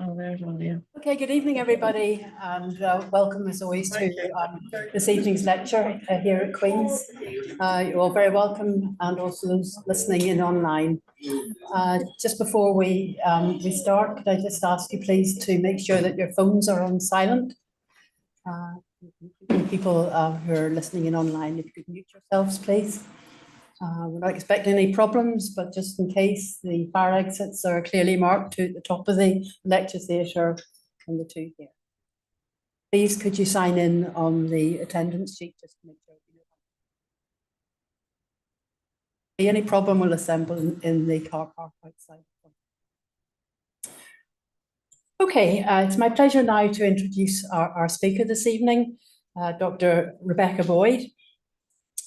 Oh, there's one there. Okay, good evening, everybody, and welcome as always to this evening's lecture here at Queen's. You're all very welcome, and also those listening in online. Just before we start, could I just ask you please to make sure that your phones are on silent? people who are listening in online, if you could mute yourselves, please. We're not expecting any problems, but just in case, the fire exits are clearly marked to the top of the lecture theatre and the two here. Please, could you sign in on the attendance sheet just to make sure you know. Any problem, we'll assemble in the car park outside. Okay, it's my pleasure now to introduce our speaker this evening, Dr. Rebecca Boyd.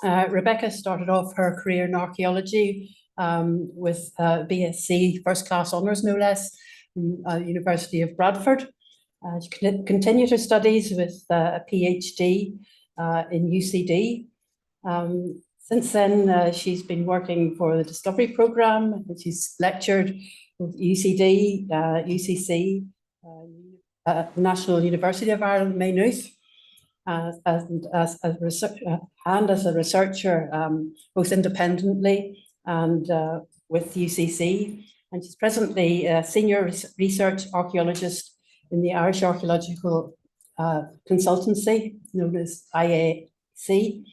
Rebecca started off her career in archaeology with BSc First Class Honours, no less, from University of Bradford. She continued her studies with a PhD in UCD. Since then, she's been working for the Discovery Programme. She's lectured with UCD, UCC, National University of Ireland, Maynooth, and as a researcher, both independently and with UCC. And she's presently a Senior Research Archaeologist in the Irish Archaeological Consultancy, known as IAC. She's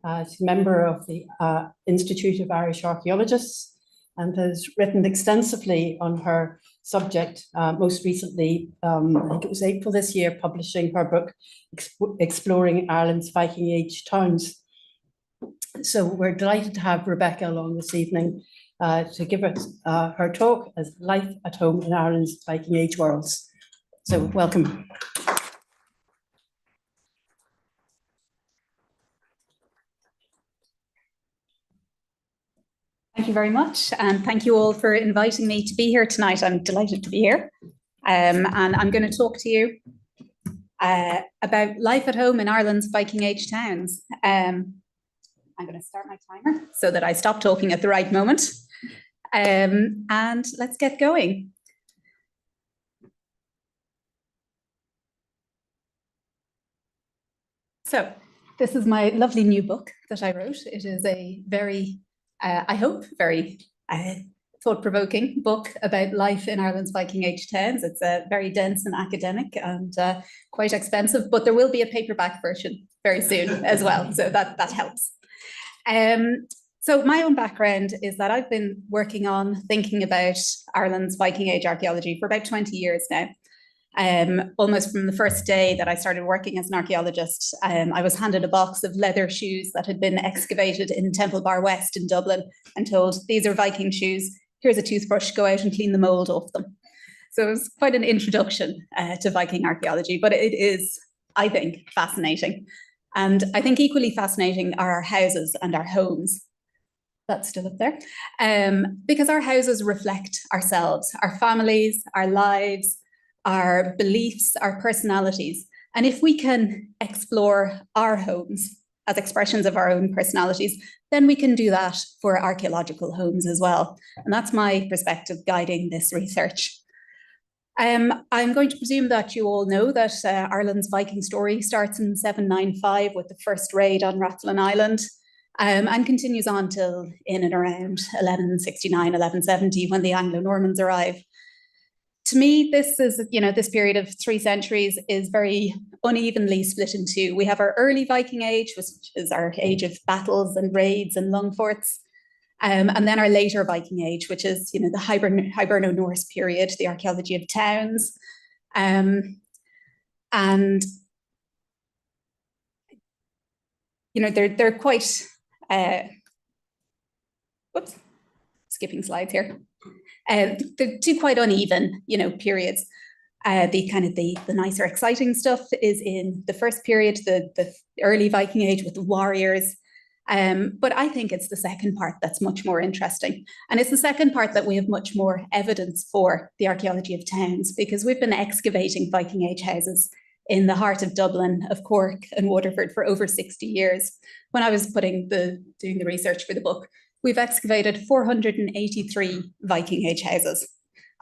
a member of the Institute of Irish Archaeologists and has written extensively on her subject, most recently, I think it was April this year, publishing her book, Exploring Ireland's Viking-Age Towns. So we're delighted to have Rebecca along this evening to give us her talk as Life at Home in Ireland's Viking-Age Worlds. So welcome. Thank you very much, and thank you all for inviting me to be here tonight. I'm delighted to be here, and I'm going to talk to you about life at home in Ireland's Viking-Age towns. I'm going to start my timer so that I stop talking at the right moment, and let's get going. So this is my lovely new book that I wrote. It is a very I hope, very thought-provoking book about life in Ireland's Viking-Age towns. It's very dense and academic and quite expensive, but there will be a paperback version very soon as well, so that helps. So my own background is that I've been working on thinking about Ireland's Viking-Age archaeology for about 20 years now. Almost from the first day that I started working as an archaeologist, I was handed a box of leather shoes that had been excavated in Temple Bar West in Dublin and told, these are Viking shoes, here's a toothbrush, go out and clean the mould off them. So it was quite an introduction to Viking archaeology, but it is, I think, fascinating. And I think equally fascinating are our houses and our homes. That's still up there. Because our houses reflect ourselves, our families, our lives, our beliefs, our personalities. And if we can explore our homes as expressions of our own personalities, then we can do that for archaeological homes as well. And that's my perspective guiding this research. I'm going to presume that you all know that Ireland's Viking story starts in 795 with the first raid on Rathlin Island, and continues on till in and around 1169, 1170 when the Anglo-Normans arrive. To me, this is, this period of 3 centuries is very unevenly split in two. We have our early Viking age, which is our age of battles and raids and long forts. And then our later Viking age, which is, the Hiberno-Norse period, the archaeology of towns. They're quite, whoops, skipping slides here. The two quite uneven, periods. The nicer, exciting stuff is in the first period, the early Viking age with the warriors. But I think it's the second part that's much more interesting. And it's the second part that we have much more evidence for the archaeology of towns, because we've been excavating Viking age houses in the heart of Dublin, of Cork and Waterford for over 60 years. When I was doing the research for the book, we've excavated 483 Viking age houses,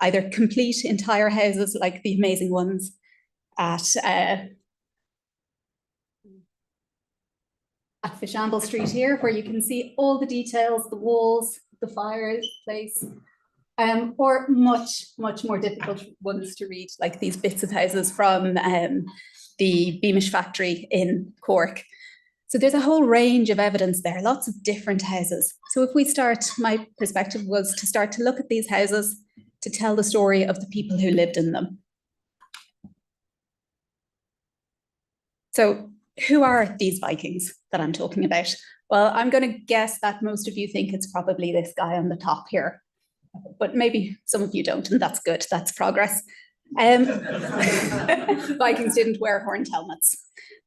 either complete entire houses like the amazing ones at Fishamble Street here, where you can see all the details, the walls, the fireplace, or much more difficult ones to read, like these bits of houses from the Beamish factory in Cork. So there's a whole range of evidence there, lots of different houses. So if we start, my perspective was to start to look at these houses to tell the story of the people who lived in them. So who are these Vikings that I'm talking about? Well, I'm going to guess that most of you think it's probably this guy on the top here, but maybe some of you don't, and that's good, that's progress. Vikings didn't wear horned helmets,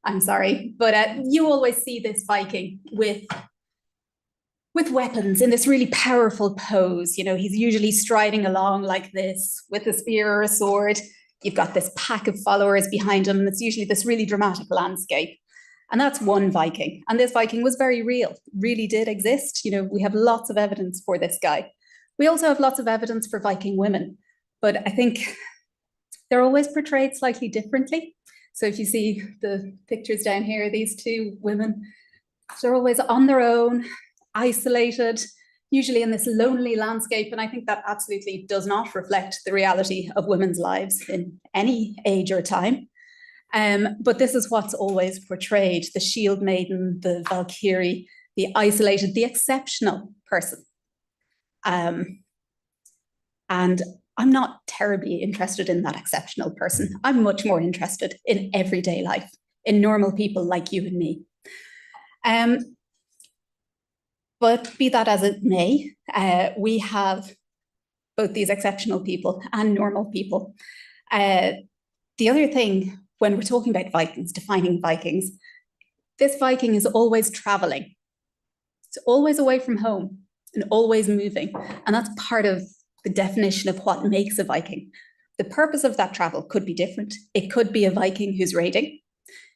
I'm sorry, but you always see this Viking with weapons in this really powerful pose. You know, he's usually striding along like this with a spear or a sword. You've got this pack of followers behind him. It's usually this really dramatic landscape. And that's one Viking. And this Viking was very real, really did exist. You know, we have lots of evidence for this guy. We also have lots of evidence for Viking women, but I think they're always portrayed slightly differently. So if you see the pictures down here, these two women, they're always on their own, isolated, usually in this lonely landscape. And I think that absolutely does not reflect the reality of women's lives in any age or time. But this is what's always portrayed: the shield maiden, the Valkyrie, the isolated, the exceptional person. And I'm not terribly interested in that exceptional person. I'm much more interested in everyday life, in normal people like you and me. But be that as it may, we have both these exceptional people and normal people. The other thing, when we're talking about Vikings, defining Vikings, this Viking is always traveling. It's always away from home and always moving. And that's part of the definition of what makes a Viking. The purpose of that travel could be different. It could be a Viking who's raiding.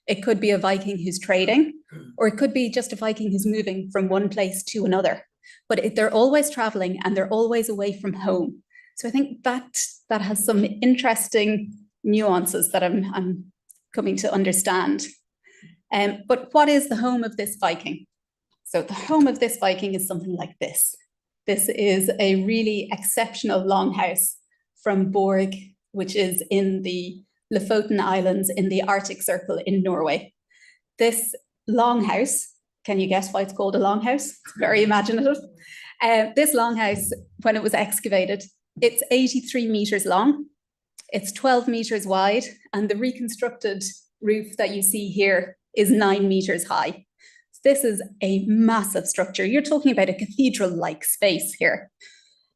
It could be a Viking who's trading, or it could be just a Viking who's moving from one place to another. But they're always traveling and they're always away from home. So I think that has some interesting nuances that I'm coming to understand. But what is the home of this Viking? So the home of this Viking is something like this. This is a really exceptional longhouse from Borg, which is in the Lofoten Islands in the Arctic Circle in Norway. This longhouse, can you guess why it's called a longhouse? It's very imaginative. This longhouse, when it was excavated, it's 83 meters long, it's 12 meters wide, and the reconstructed roof that you see here is 9 meters high. This is a massive structure. You're talking about a cathedral-like space here.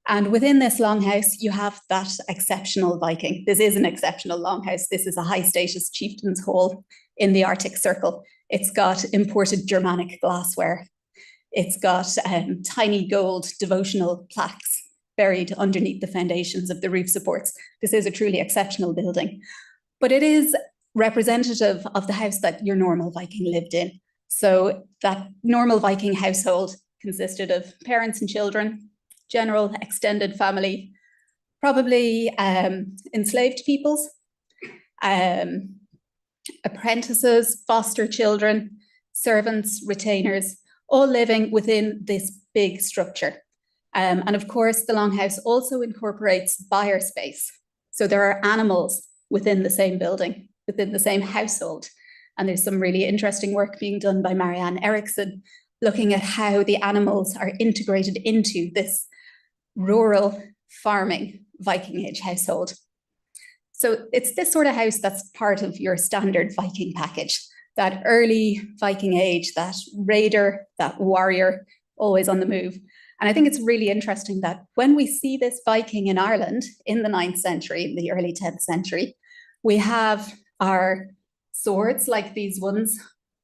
And within this longhouse, you have that exceptional Viking. This is an exceptional longhouse. This is a high-status chieftain's hall in the Arctic Circle. It's got imported Germanic glassware. It's got tiny gold devotional plaques buried underneath the foundations of the roof supports. This is a truly exceptional building. But it is representative of the house that your normal Viking lived in. So that normal Viking household consisted of parents and children, general extended family, probably enslaved peoples, apprentices, foster children, servants, retainers, all living within this big structure. And of course, the longhouse also incorporates buyer space. So there are animals within the same building, within the same household. And there's some really interesting work being done by Marianne Eriksson, looking at how the animals are integrated into this rural farming Viking Age household. So it's this sort of house that's part of your standard Viking package, that early Viking Age, that raider, that warrior, always on the move. And I think it's really interesting that when we see this Viking in Ireland in the 9th century, in the early 10th century, we have our swords like these ones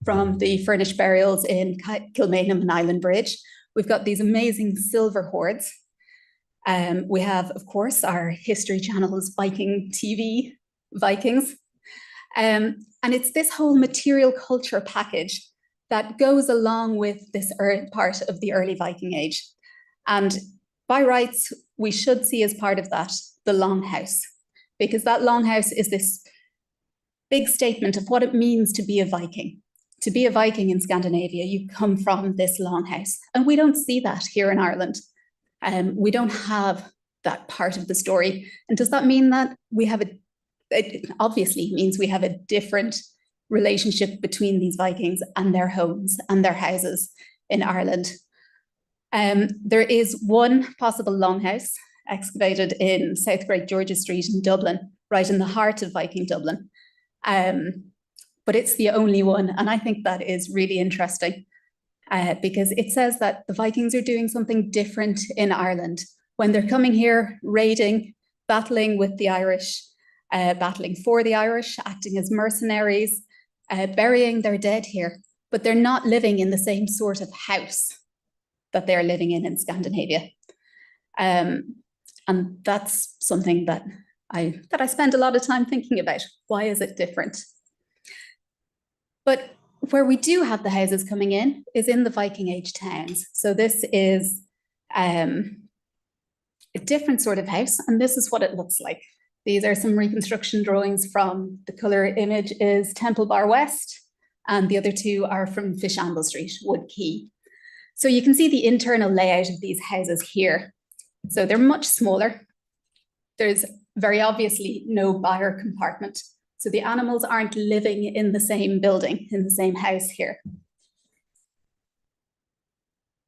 from the furnished burials in Kilmainham and Island Bridge. We've got these amazing silver hoards. We have, of course, our History Channel's Viking TV, Vikings. And it's this whole material culture package that goes along with this part of the early Viking Age. And by rights, we should see as part of that the longhouse, because that longhouse is this big statement of what it means to be a Viking. To be a Viking in Scandinavia, you come from this longhouse. And we don't see that here in Ireland. We don't have that part of the story. And does that mean that we have it obviously means we have a different relationship between these Vikings and their homes and their houses in Ireland. There is one possible longhouse excavated in South Great George's Street in Dublin, right in the heart of Viking Dublin. But it's the only one, and I think that is really interesting because it says that the Vikings are doing something different in Ireland when they're coming here, raiding, battling with the Irish, battling for the Irish, acting as mercenaries, burying their dead here, but they're not living in the same sort of house that they're living in Scandinavia. And that's something that I spend a lot of time thinking about. Why is it different? But where we do have the houses coming in is in the Viking Age towns. So this is a different sort of house, and this is what it looks like. These are some reconstruction drawings from, the colour image is Temple Bar West, and the other two are from Fishamble Street, Wood Quay. So you can see the internal layout of these houses here. So they're much smaller. There's very obviously no buyer compartment. So the animals aren't living in the same building, in the same house here.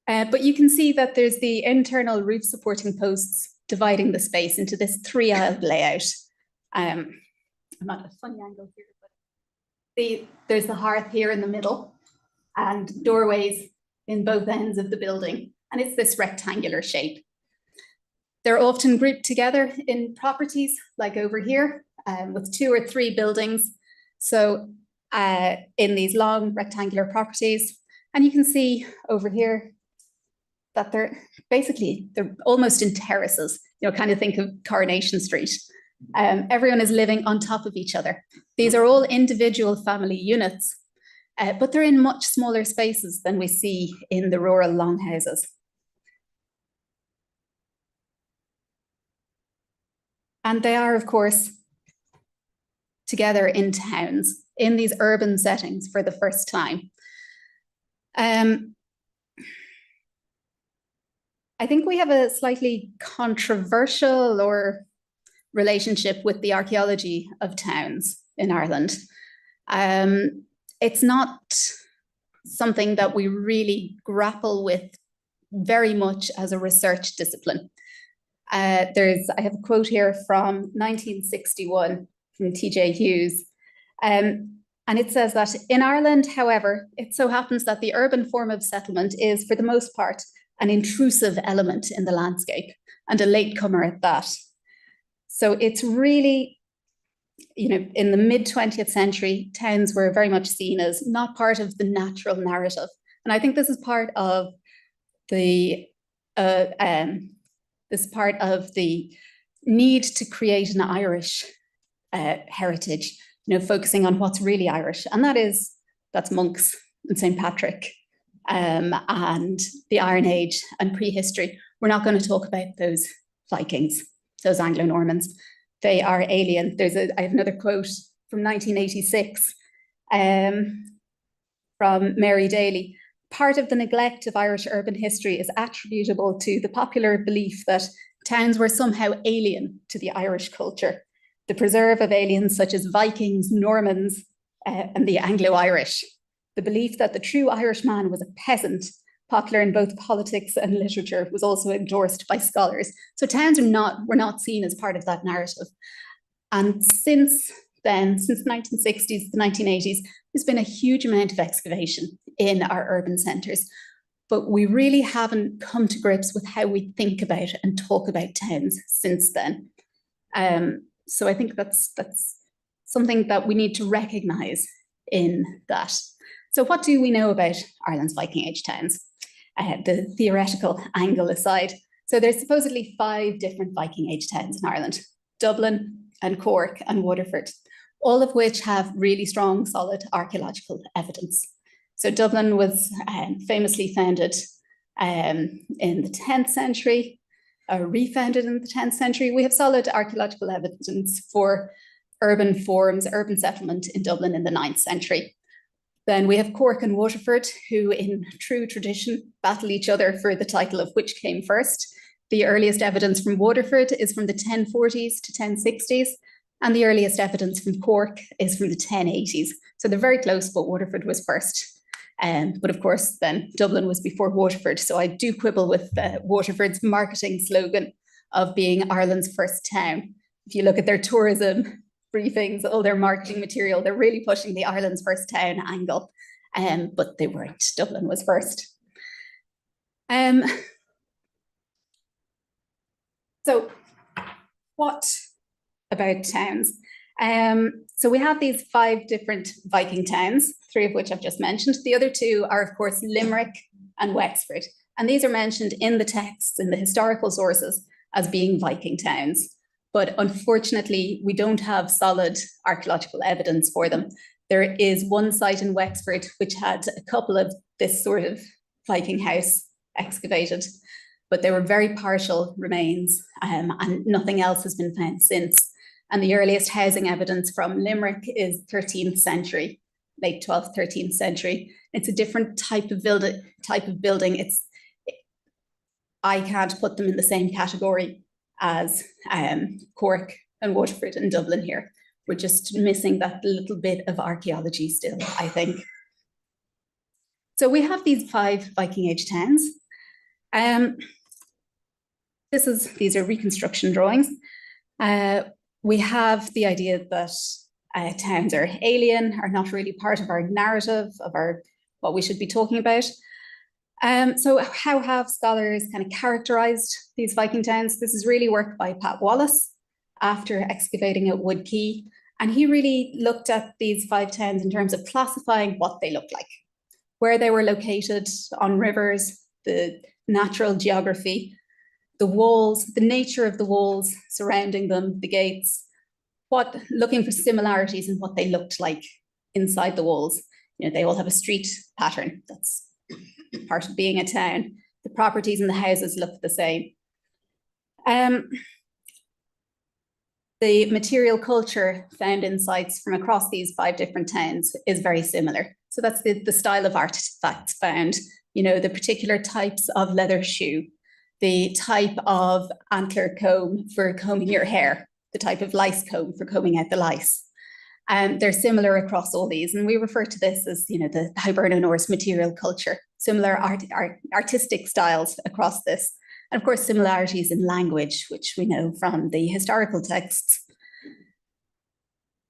But you can see that there's the internal roof supporting posts dividing the space into this three-aisled layout. I'm at a funny angle here, but there's the hearth here in the middle and doorways in both ends of the building. And it's this rectangular shape. They're often grouped together in properties like over here with 2 or 3 buildings. So in these long rectangular properties, and you can see over here that they're almost in terraces, kind of think of Coronation Street. Everyone is living on top of each other. These are all individual family units, but they're in much smaller spaces than we see in the rural longhouses. And they are, of course, together in towns, in these urban settings for the first time. I think we have a slightly controversial relationship with the archaeology of towns in Ireland. It's not something that we really grapple with very much as a research discipline. I have a quote here from 1961 from T.J. Hughes. And it says that in Ireland, however, it so happens that the urban form of settlement is, for the most part, an intrusive element in the landscape, and a latecomer at that. So it's really, in the mid-20th century, towns were very much seen as not part of the natural narrative. And I think this is part of the need to create an Irish heritage, focusing on what's really Irish. And that's monks and St. Patrick and the Iron Age and prehistory. We're not going to talk about those Vikings, those Anglo-Normans. They are alien. I have another quote from 1986 from Mary Daly. Part of the neglect of Irish urban history is attributable to the popular belief that towns were somehow alien to the Irish culture, the preserve of aliens such as Vikings, Normans, and the Anglo-Irish. The belief that the true Irish man was a peasant, popular in both politics and literature, was also endorsed by scholars. So towns were not seen as part of that narrative. And since then, since the 1960s, the 1980s, there's been a huge amount of excavation in our urban centres, but we really haven't come to grips with how we think about and talk about towns since then. So I think that's something that we need to recognise in that. So what do we know about Ireland's Viking Age towns? The theoretical angle aside. So there's supposedly 5 different Viking Age towns in Ireland: Dublin and Cork and Waterford, all of which have really strong, solid archaeological evidence. So Dublin was famously founded in the 10th century, refounded in the 10th century. We have solid archaeological evidence for urban forms, urban settlement in Dublin in the 9th century. Then we have Cork and Waterford, who in true tradition battle each other for the title of which came first. The earliest evidence from Waterford is from the 1040s to 1060s, And the earliest evidence from Cork is from the 1080s. So they're very close, but Waterford was first. But of course, then Dublin was before Waterford. So I do quibble with Waterford's marketing slogan of being Ireland's first town. If you look at their tourism briefings, all their marketing material, they're really pushing the Ireland's first town angle. But they weren't. Dublin was first. So what about towns? So we have these 5 different Viking towns, 3 of which I've just mentioned. The other 2 are, of course, Limerick and Wexford. And these are mentioned in the texts, in the historical sources, as being Viking towns. But unfortunately, we don't have solid archaeological evidence for them. There is one site in Wexford which had a couple of this sort of Viking house excavated, but they were very partial remains, and nothing else has been found since. And the earliest housing evidence from Limerick is 13th century, late 12th, 13th century. It's a different type of building. I can't put them in the same category as Cork and Waterford and Dublin here. We're just missing that little bit of archaeology still, I think. So we have these 5 Viking Age towns. These are reconstruction drawings. We have the idea that towns are alien, are not really part of our narrative, of what we should be talking about. So how have scholars kind of characterized these Viking towns? This is really work by Pat Wallace after excavating at Wood Quay. And he really looked at these 5 towns in terms of classifying what they looked like, where they were located on rivers, the natural geography, the walls, the nature of the walls surrounding them, the gates, looking for similarities in what they looked like inside the walls. You know, they all have a street pattern. That's part of being a town. The properties and the houses look the same. The material culture found in sites from across these 5 different towns is very similar. So that's the style of artifacts found, you know, the particular types of leather shoe, the type of antler comb for combing your hair, the type of lice comb for combing out the lice. They're similar across all these, and we refer to this as, you know, the Hiberno-Norse material culture, similar artistic styles across this. And of course, similarities in language, which we know from the historical texts.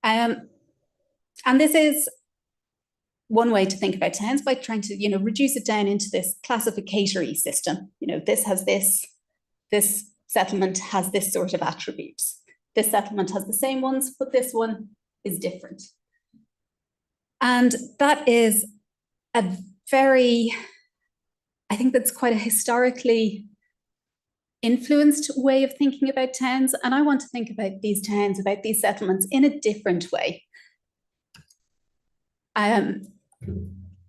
And this is one way to think about towns, by trying to, you know, reduce it down into this classificatory system. You know, this has this settlement has this sort of attributes. This settlement has the same ones, but this one is different. And that is I think that's quite a historically influenced way of thinking about towns. And I want to think about these towns, about these settlements in a different way.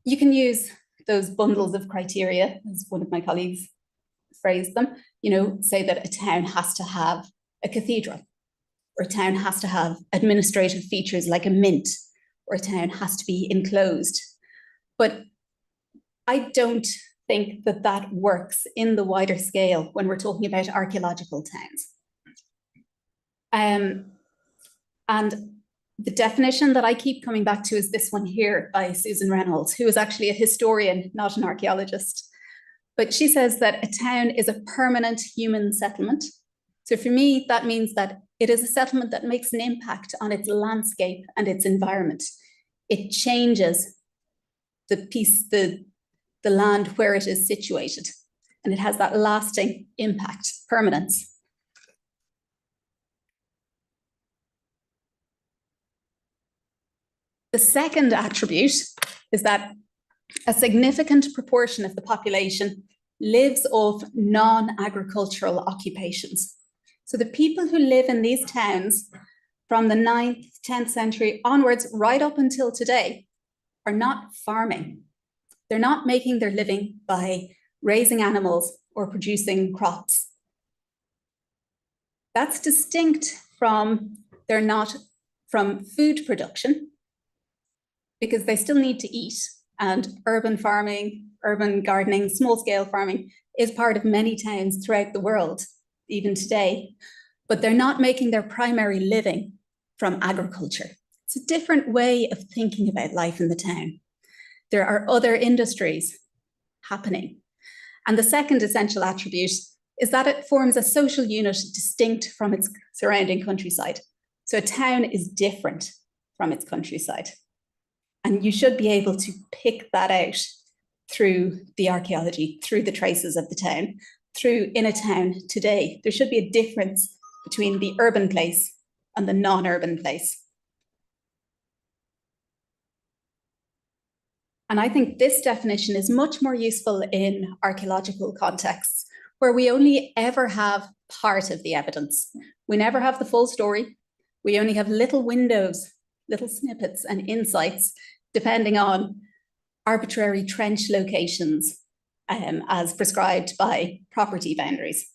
You can use those bundles of criteria, as one of my colleagues phrased them, you know, say that a town has to have a cathedral, or a town has to have administrative features like a mint, or a town has to be enclosed. But I don't think that that works in the wider scale when we're talking about archaeological towns. And the definition that I keep coming back to is this one here by Susan Reynolds, who is actually a historian, not an archaeologist. But she says that a town is a permanent human settlement. So for me, that means that it is a settlement that makes an impact on its landscape and its environment. It changes the land where it is situated, and it has that lasting impact, permanence. The second attribute is that a significant proportion of the population lives off non-agricultural occupations. So the people who live in these towns from the 9th, 10th century onwards, right up until today, are not farming. They're not making their living by raising animals or producing crops. That's distinct from, they're not from food production, because they still need to eat. And urban farming, urban gardening, small-scale farming is part of many towns throughout the world, even today. But they're not making their primary living from agriculture. It's a different way of thinking about life in the town. There are other industries happening. And the second essential attribute is that it forms a social unit distinct from its surrounding countryside. So a town is different from its countryside. And you should be able to pick that out through the archaeology, through the traces of the town, through in a town today. There should be a difference between the urban place and the non-urban place. And I think this definition is much more useful in archaeological contexts, where we only ever have part of the evidence. We never have the full story. We only have little windows, little snippets and insights, depending on arbitrary trench locations as prescribed by property boundaries,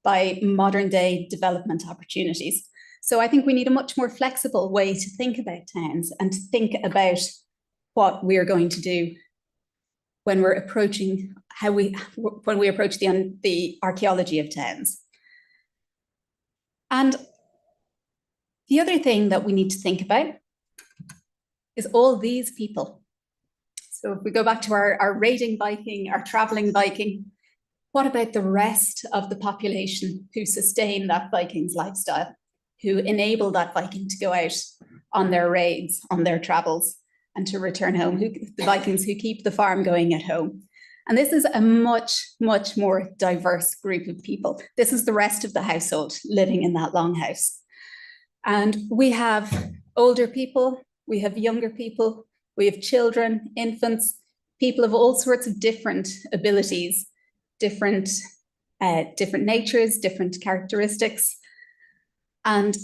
by modern day development opportunities. So I think we need a much more flexible way to think about towns and to think about what we're going to do when we're approaching when we approach the archaeology of towns. And the other thing that we need to think about is all these people. So if we go back to our raiding Viking, our traveling Viking, what about the rest of the population who sustain that Viking's lifestyle, who enable that Viking to go out on their raids, on their travels, and to return home, the Vikings who keep the farm going at home? And this is a much, much more diverse group of people. This is the rest of the household living in that longhouse. And we have older people, we have younger people, we have children, infants, people of all sorts of different abilities, different natures, different characteristics. And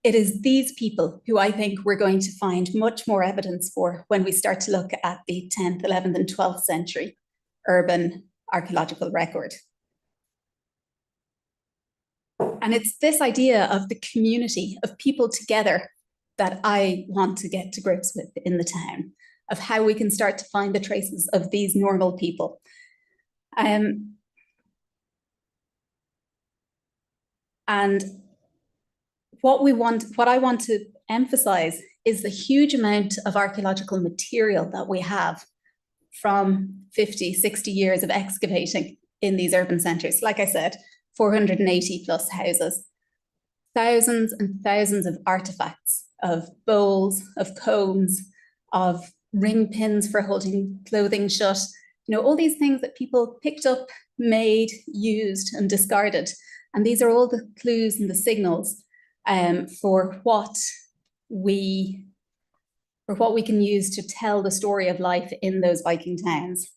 it is these people who I think we're going to find much more evidence for when we start to look at the 10th, 11th and 12th century urban archaeological record. And it's this idea of the community of people together that I want to get to grips with in the town, of how we can start to find the traces of these normal people. And what I want to emphasize is the huge amount of archaeological material that we have from 50, 60 years of excavating in these urban centres. Like I said, 480 plus houses, thousands and thousands of artifacts, of bowls, of combs, of ring pins for holding clothing shut, all these things that people picked up, made, used and discarded. And these are all the clues and the signals for what we can use to tell the story of life in those Viking towns.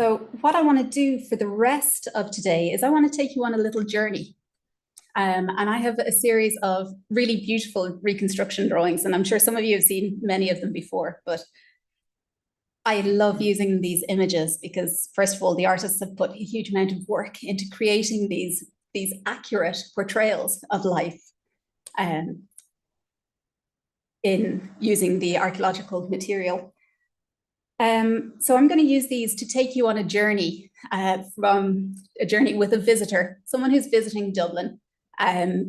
So what I want to do for the rest of today is I want to take you on a little journey. And I have a series of really beautiful reconstruction drawings, and I'm sure some of you have seen many of them before, but I love using these images because, first of all, the artists have put a huge amount of work into creating these accurate portrayals of life in using the archaeological material. So I'm going to use these to take you on a journey with a visitor, someone who's visiting Dublin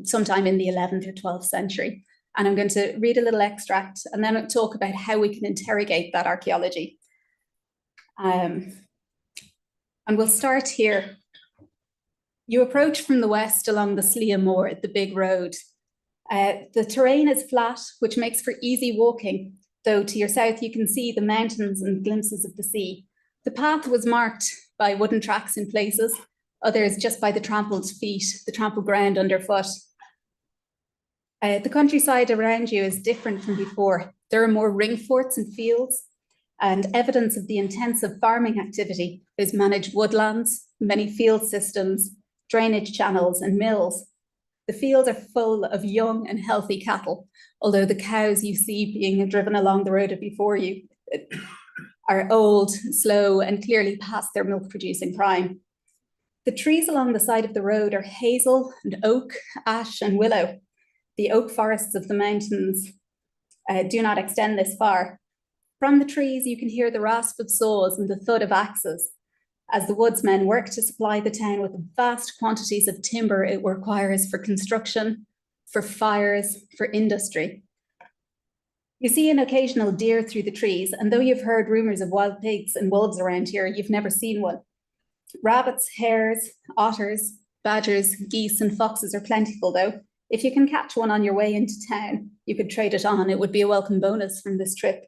sometime in the 11th or 12th century. And I'm going to read a little extract and then I'll talk about how we can interrogate that archaeology. And we'll start here. You approach from the west along the Slia Moor, the big road. The terrain is flat, which makes for easy walking, though to your south you can see the mountains and glimpses of the sea. The path was marked by wooden tracks in places, others just by the trampled feet, the trampled ground underfoot. The countryside around you is different from before. There are more ring forts and fields, and evidence of the intensive farming activity. There's managed woodlands, many field systems, drainage channels and mills. The fields are full of young and healthy cattle, although the cows you see being driven along the road before you are old, slow, and clearly past their milk-producing prime. The trees along the side of the road are hazel and oak, ash and willow. The oak forests of the mountains do not extend this far. From the trees, you can hear the rasp of saws and the thud of axes as the woodsmen work to supply the town with the vast quantities of timber it requires for construction, for fires, for industry. You see an occasional deer through the trees, and though you've heard rumours of wild pigs and wolves around here, you've never seen one. Rabbits, hares, otters, badgers, geese, and foxes are plentiful, though. If you can catch one on your way into town, you could trade it on. It would be a welcome bonus from this trip.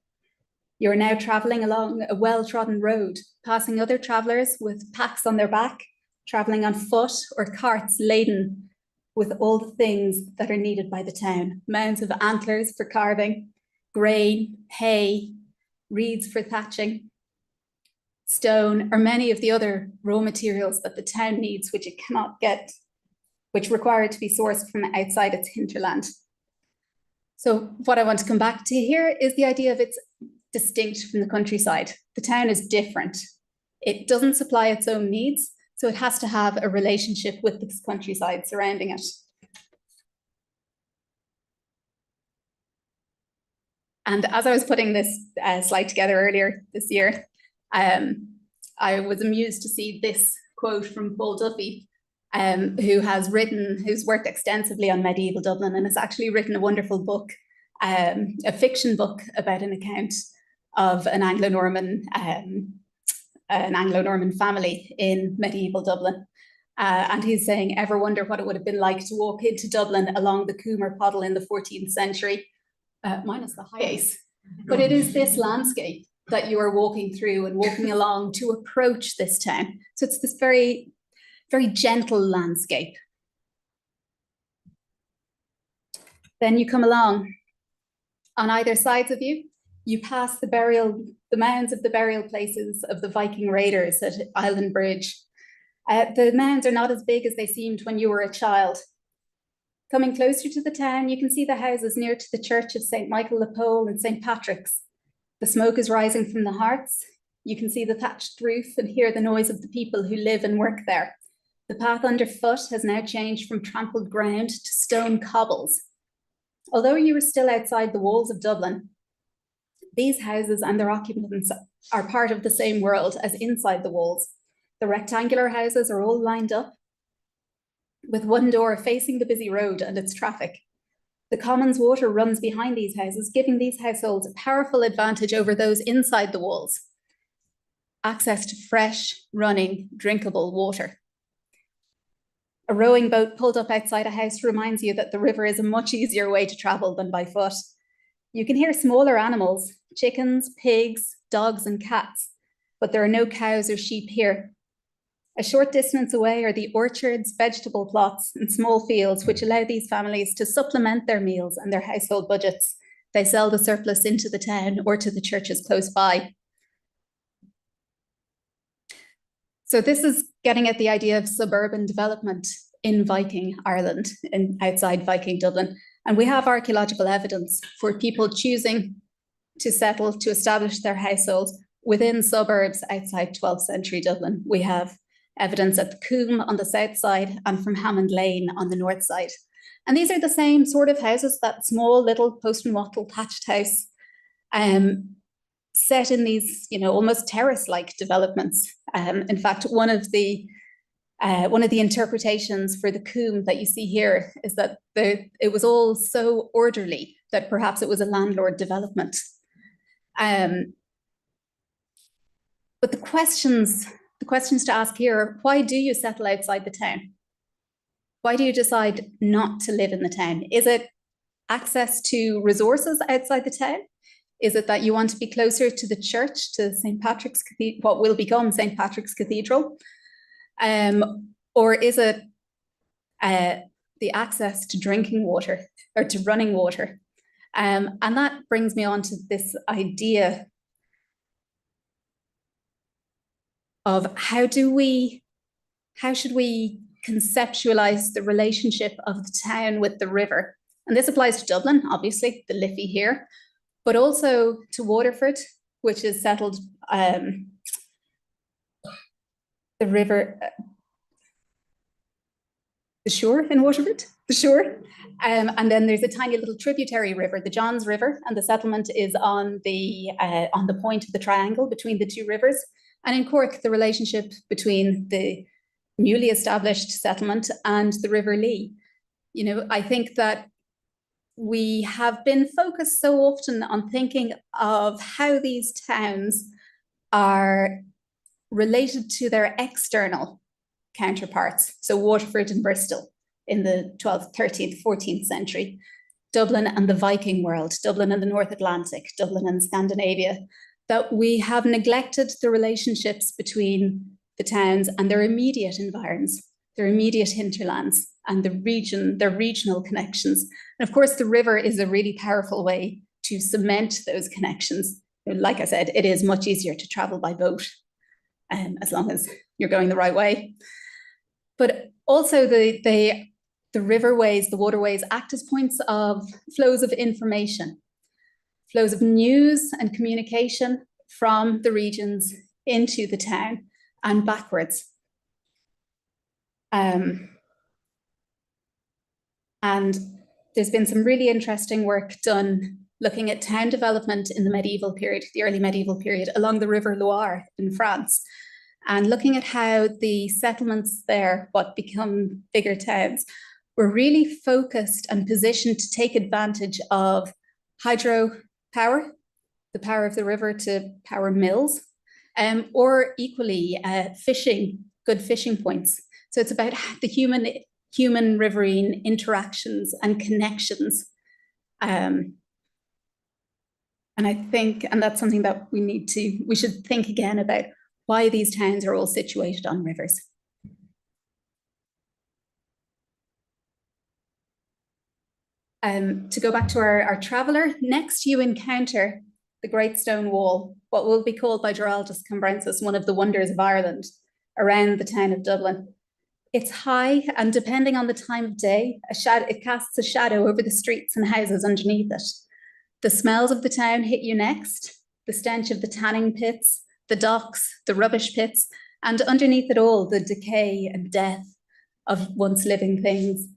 You're now travelling along a well-trodden road, passing other travellers with packs on their back, travelling on foot or carts laden with all the things that are needed by the town. Mounds of antlers for carving, grain, hay, reeds for thatching, stone, or many of the other raw materials that the town needs, which it cannot get, which require to be sourced from outside its hinterland. So what I want to come back to here is the idea of it's distinct from the countryside. The town is different. It doesn't supply its own needs, so it has to have a relationship with this countryside surrounding it. And as I was putting this slide together earlier this year, I was amused to see this quote from Paul Duffy, who's worked extensively on medieval Dublin and has actually written a wonderful book, a fiction book about an account of an Anglo-Norman family in medieval Dublin. And he's saying, ever wonder what it would have been like to walk into Dublin along the Coomer Poddle in the 14th century, minus the Hiace. But it is this landscape that you are walking through and walking along to approach this town. So it's this very, very gentle landscape. Then you come along. On either sides of you, you pass the mounds of the burial places of the Viking raiders at Island Bridge. The mounds are not as big as they seemed when you were a child. Coming closer to the town, you can see the houses near to the church of St. Michael the Pole and St. Patrick's. The smoke is rising from the hearths. You can see the thatched roof and hear the noise of the people who live and work there. The path underfoot has now changed from trampled ground to stone cobbles. Although you are still outside the walls of Dublin, these houses and their occupants are part of the same world as inside the walls. The rectangular houses are all lined up with one door facing the busy road and its traffic. The commons water runs behind these houses, giving these households a powerful advantage over those inside the walls. Access to fresh, running, drinkable water. A rowing boat pulled up outside a house reminds you that the river is a much easier way to travel than by foot. You can hear smaller animals, chickens, pigs, dogs, and cats, but there are no cows or sheep here. A short distance away are the orchards, vegetable plots, and small fields which allow these families to supplement their meals and their household budgets. They sell the surplus into the town or to the churches close by. So this is getting at the idea of suburban development in Viking Ireland, outside Viking Dublin. And we have archaeological evidence for people choosing to settle, to establish their households within suburbs outside 12th century Dublin. We have evidence at the Coombe on the south side and from Hammond Lane on the north side. And these are the same sort of houses, that small little post and wattle thatched house, set in these, almost terrace-like developments. In fact, one of the interpretations for the Coombe that you see here is that it was all so orderly that perhaps it was a landlord development. But the questions to ask here are, why do you settle outside the town? Why do you decide not to live in the town? Is it access to resources outside the town? Is it that you want to be closer to the church, to St. Patrick's Cathedral, what will become St. Patrick's Cathedral? Or is it the access to drinking water or to running water? And that brings me on to this idea of how should we conceptualize the relationship of the town with the river? And this applies to Dublin, obviously, the Liffey here, but also to Waterford, which is settled the river, the shore in Waterford, the shore. And then there's a tiny little tributary river, the Johns River, and the settlement is on the point of the triangle between the two rivers. And in Cork, the relationship between the newly established settlement and the River Lee. You know, I think that we have been focused so often on thinking of how these towns are related to their external counterparts. So Waterford and Bristol in the 12th, 13th, 14th century, Dublin and the Viking world, Dublin and the North Atlantic, Dublin and Scandinavia, that we have neglected the relationships between the towns and their immediate environs, their immediate hinterlands, and their regional connections. And of course, the river is a really powerful way to cement those connections. Like I said, it is much easier to travel by boat, as long as you're going the right way. But also the riverways, the waterways act as points of flows of information, flows of news and communication from the regions into the town and backwards. And there's been some really interesting work done looking at town development in the medieval period, the early medieval period, along the River Loire in France, and looking at how the settlements there, what become bigger towns, were really focused and positioned to take advantage of hydropower, the power of the river to power mills, or equally fishing, good fishing points. So it's about the human riverine interactions and connections. And I think, and that's something that we should think again about, why these towns are all situated on rivers. To go back to our traveller, next you encounter the Great Stone Wall, what will be called by Giraldus Cambrensis one of the wonders of Ireland, around the town of Dublin. It's high, and depending on the time of day, it casts a shadow over the streets and houses underneath it. The smells of the town hit you next, the stench of the tanning pits, the docks, the rubbish pits, and underneath it all, the decay and death of once living things.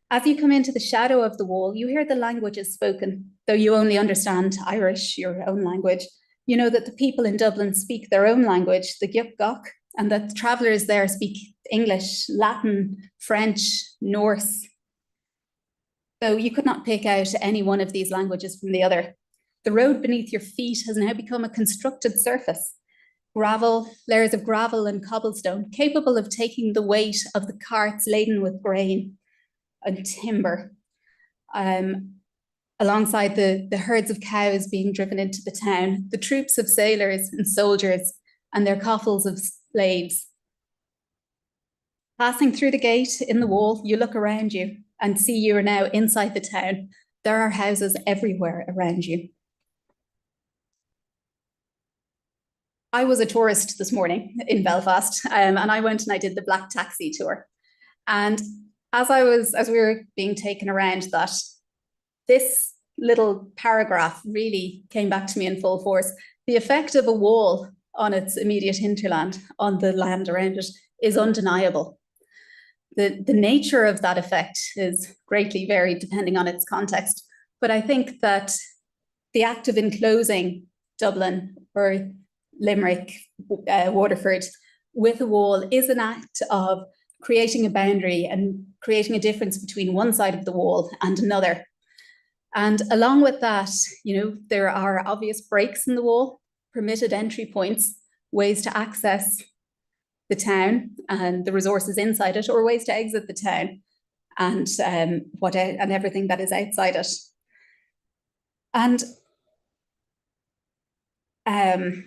As you come into the shadow of the wall, you hear the languages spoken. Though you only understand Irish, your own language, you know that the people in Dublin speak their own language, the Gypgok, and that the travellers there speak English, Latin, French, Norse. Though you could not pick out any one of these languages from the other. The road beneath your feet has now become a constructed surface. Gravel, layers of gravel and cobblestone, capable of taking the weight of the carts laden with grain and timber, alongside the herds of cows being driven into the town, the troops of sailors and soldiers and their coffles of slaves. Passing through the gate in the wall, you look around you and see you are now inside the town. There are houses everywhere around you. I was a tourist this morning in Belfast, and I went and I did the Black Taxi tour. And as we were being taken around that, this little paragraph really came back to me in full force. The effect of a wall on its immediate hinterland, on the land around it, is undeniable. The nature of that effect is greatly varied depending on its context. But I think that the act of enclosing Dublin or Limerick, Waterford with a wall is an act of creating a boundary and creating a difference between one side of the wall and another. And along with that, you know, there are obvious breaks in the wall, permitted entry points, ways to access the town and the resources inside it, or ways to exit the town and everything that is outside it. And the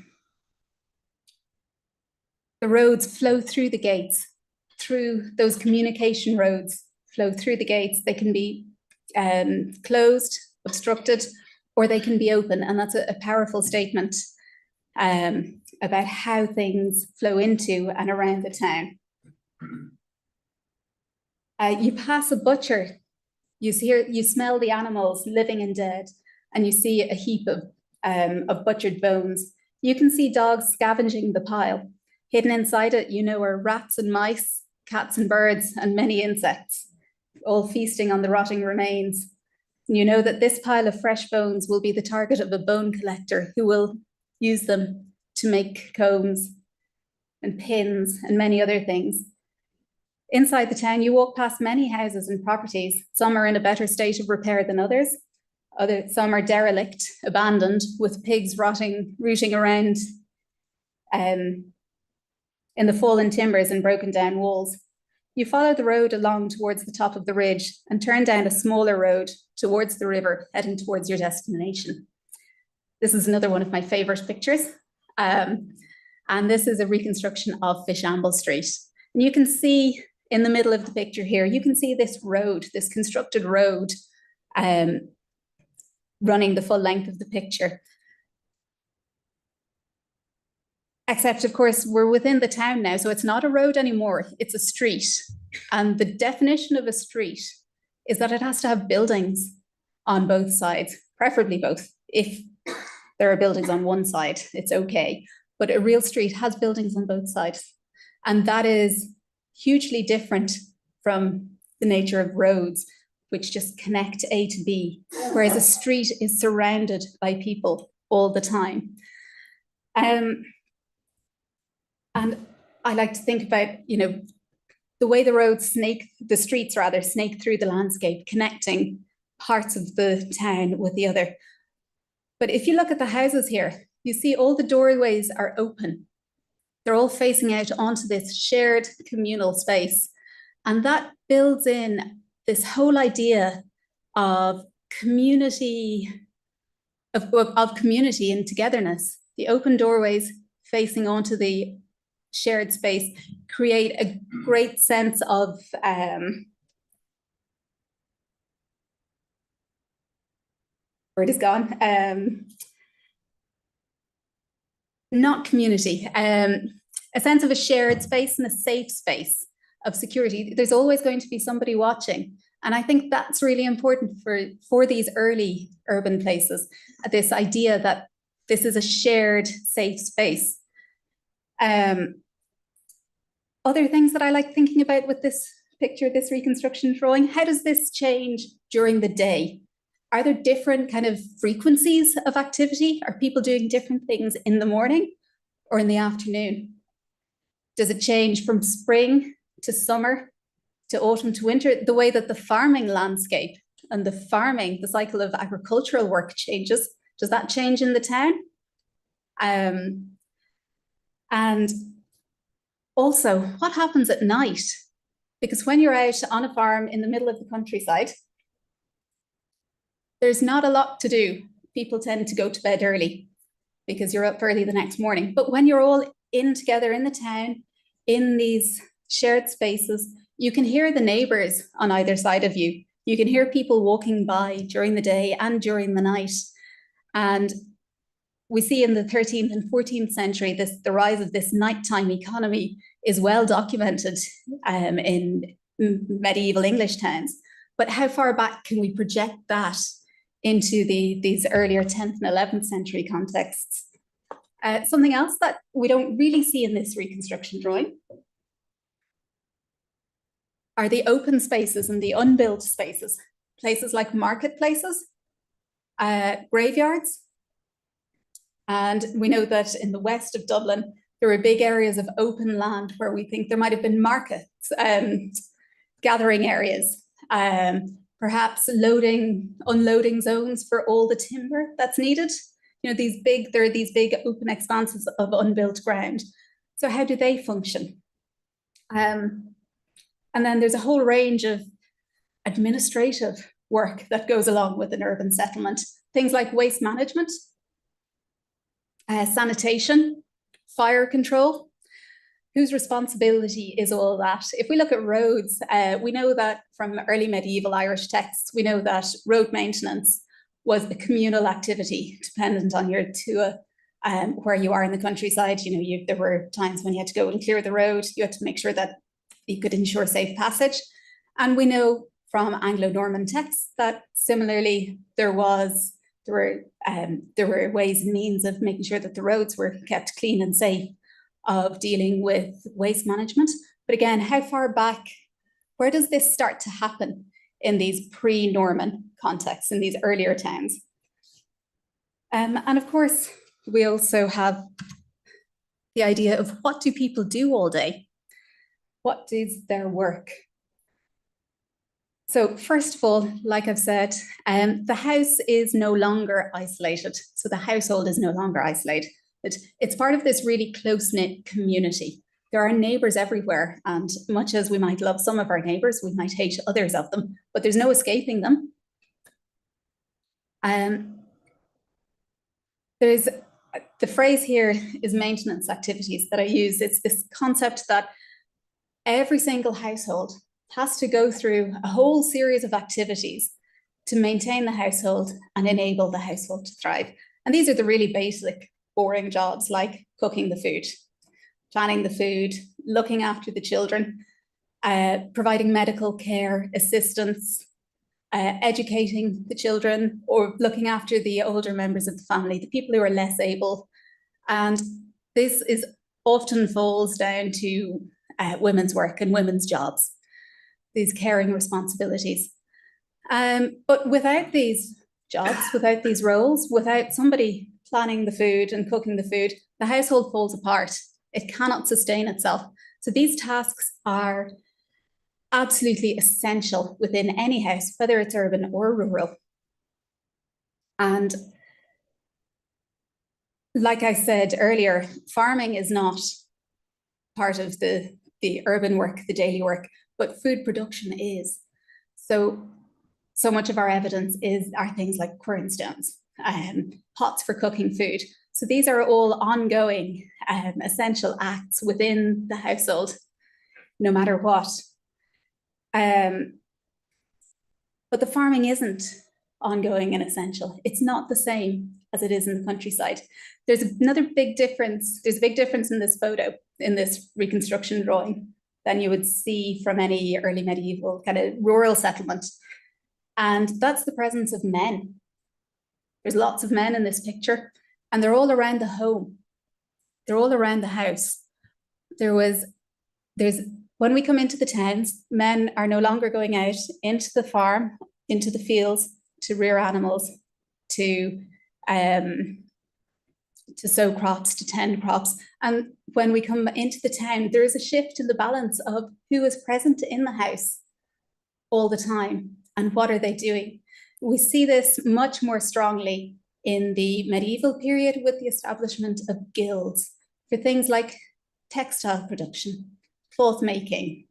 roads flow through the gates, through those communication roads, flow through the gates. They can be closed, obstructed, or they can be open. And that's a powerful statement about how things flow into and around the town. You pass a butcher, you smell the animals living and dead, and you see a heap of butchered bones. You can see dogs scavenging the pile. Hidden inside it, you know, are rats and mice, cats and birds, and many insects, all feasting on the rotting remains. You know that this pile of fresh bones will be the target of a bone collector who will use them to make combs and pins and many other things. Inside the town, you walk past many houses and properties. Some are in a better state of repair than others. Some are derelict, abandoned, with pigs rooting around in the fallen timbers and broken down walls. You follow the road along towards the top of the ridge and turn down a smaller road towards the river, heading towards your destination. This is another one of my favorite pictures. And this is a reconstruction of Fishamble Street. And you can see in the middle of the picture here, you can see this road, this constructed road, running the full length of the picture. Except, of course, we're within the town now, so it's not a road anymore, it's a street. And the definition of a street is that it has to have buildings on both sides, preferably both. If there are buildings on one side, it's okay. But a real street has buildings on both sides. And that is hugely different from the nature of roads, which just connect A to B, whereas a street is surrounded by people all the time. And I like to think about, the way the streets snake through the landscape, connecting parts of the town with the other. But if you look at the houses here, you see all the doorways are open. They're all facing out onto this shared communal space. And that builds in this whole idea of community, of community and togetherness. The open doorways facing onto the shared space create a great sense of where it is gone. Not community, a sense of a shared space and a safe space of security. There's always going to be somebody watching. And I think that's really important for these early urban places, this idea that this is a shared safe space. Other things that I like thinking about with this picture, this reconstruction drawing, how does this change during the day? Are there different kind of frequencies of activity? Are people doing different things in the morning or in the afternoon? Does it change from spring to summer to autumn to winter? The way that the farming landscape and the cycle of agricultural work changes, does that change in the town? And also, what happens at night? Because when you're out on a farm in the middle of the countryside, there's not a lot to do. People tend to go to bed early because you're up early the next morning. But when you're all in together in the town, in these shared spaces, you can hear the neighbours on either side of you. You can hear people walking by during the day and during the night. And we see in the 13th and 14th century, the rise of this nighttime economy is well documented in medieval English towns. But how far back can we project that into these earlier 10th and 11th century contexts? Something else that we don't really see in this reconstruction drawing are the open spaces and the unbuilt spaces, places like marketplaces, graveyards. And we know that in the west of Dublin, there were big areas of open land where we think there might have been markets, gathering areas, perhaps unloading zones for all the timber that's needed. There are these big open expanses of unbuilt ground. So how do they function? And then there's a whole range of administrative work that goes along with an urban settlement. Things like waste management, sanitation, fire control. Whose responsibility is all that? If we look at roads, we know that from early medieval Irish texts, we know that road maintenance was a communal activity dependent on your tua, where you are in the countryside. There were times when you had to go and clear the road. You had to make sure that you could ensure safe passage. And we know from Anglo-Norman texts that similarly there were ways and means of making sure that the roads were kept clean and safe, of dealing with waste management. But again, how far back, where does this start to happen in these pre-Norman contexts, in these earlier towns? And of course, we also have the idea of what do people do all day? What is their work? So first of all, like I've said, the house is no longer isolated. So the household is no longer isolated. It's part of this really close-knit community. There are neighbours everywhere, and much as we might love some of our neighbours, we might hate others of them, but there's no escaping them. There's the phrase here is maintenance activities that I use. It's this concept that every single household has to go through a whole series of activities to maintain the household and enable the household to thrive. And these are the really basic, boring jobs like cooking the food, planning the food, looking after the children, providing medical care, assistance, educating the children, or looking after the older members of the family, the people who are less able. And this is often falls down to women's work and women's jobs, these caring responsibilities. But without these jobs, without these roles, without somebody planning the food and cooking the food, the household falls apart. It cannot sustain itself. So these tasks are absolutely essential within any house, whether it's urban or rural. And like I said earlier, farming is not part of the urban work, the daily work, but food production is. So much of our evidence are things like quernstones, pots for cooking food. So these are all ongoing, essential acts within the household, no matter what. But the farming isn't ongoing and essential. It's not the same as it is in the countryside. There's another big difference. There's a big difference in this photo, in this reconstruction drawing, than you would see from any early medieval kind of rural settlement. And that's the presence of men. There's lots of men in this picture, and they're all around the home. They're all around the house. When we come into the towns, men are no longer going out into the farm, into the fields, to rear animals, to sow crops, to tend crops. And when we come into the town, there is a shift in the balance of who is present in the house all the time and what are they doing. We see this much more strongly in the medieval period with the establishment of guilds for things like textile production, cloth making,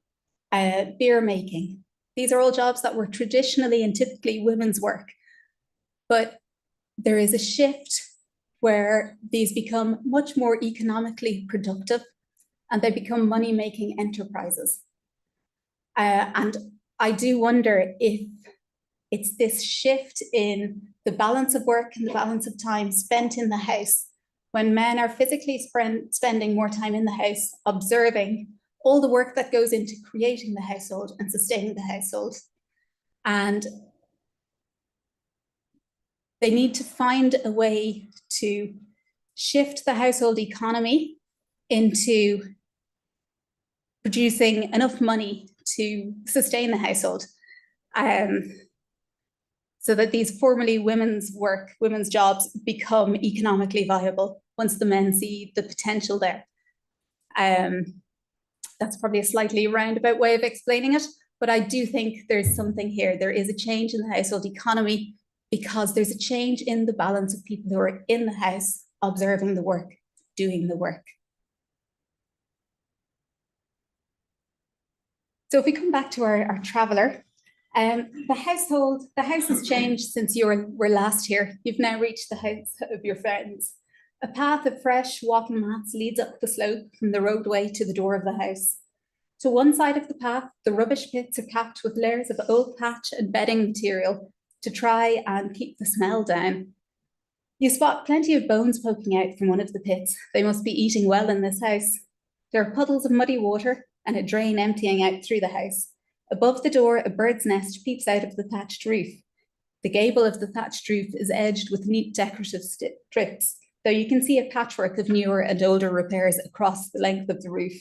beer making. These are all jobs that were traditionally and typically women's work. But there is a shift where these become much more economically productive and they become money-making enterprises. And I do wonder if it's this shift in the balance of work and the balance of time spent in the house, when men are physically spending more time in the house, observing all the work that goes into creating the household and sustaining the household. And they need to find a way to shift the household economy into producing enough money to sustain the household. So that these formerly women's jobs become economically viable once the men see the potential there. That's probably a slightly roundabout way of explaining it, but I do think there's something here. There is a change in the household economy because there's a change in the balance of people who are in the house, observing the work, doing the work. So if we come back to our traveller, the house has changed since you were last here. You've now reached the house of your friends. A path of fresh walking mats leads up the slope from the roadway to the door of the house. To one side of the path, the rubbish pits are capped with layers of old patch and bedding material to try and keep the smell down. You spot plenty of bones poking out from one of the pits. They must be eating well in this house. There are puddles of muddy water and a drain emptying out through the house. Above the door, a bird's nest peeps out of the thatched roof. The gable of the thatched roof is edged with neat decorative strips, though you can see a patchwork of newer and older repairs across the length of the roof.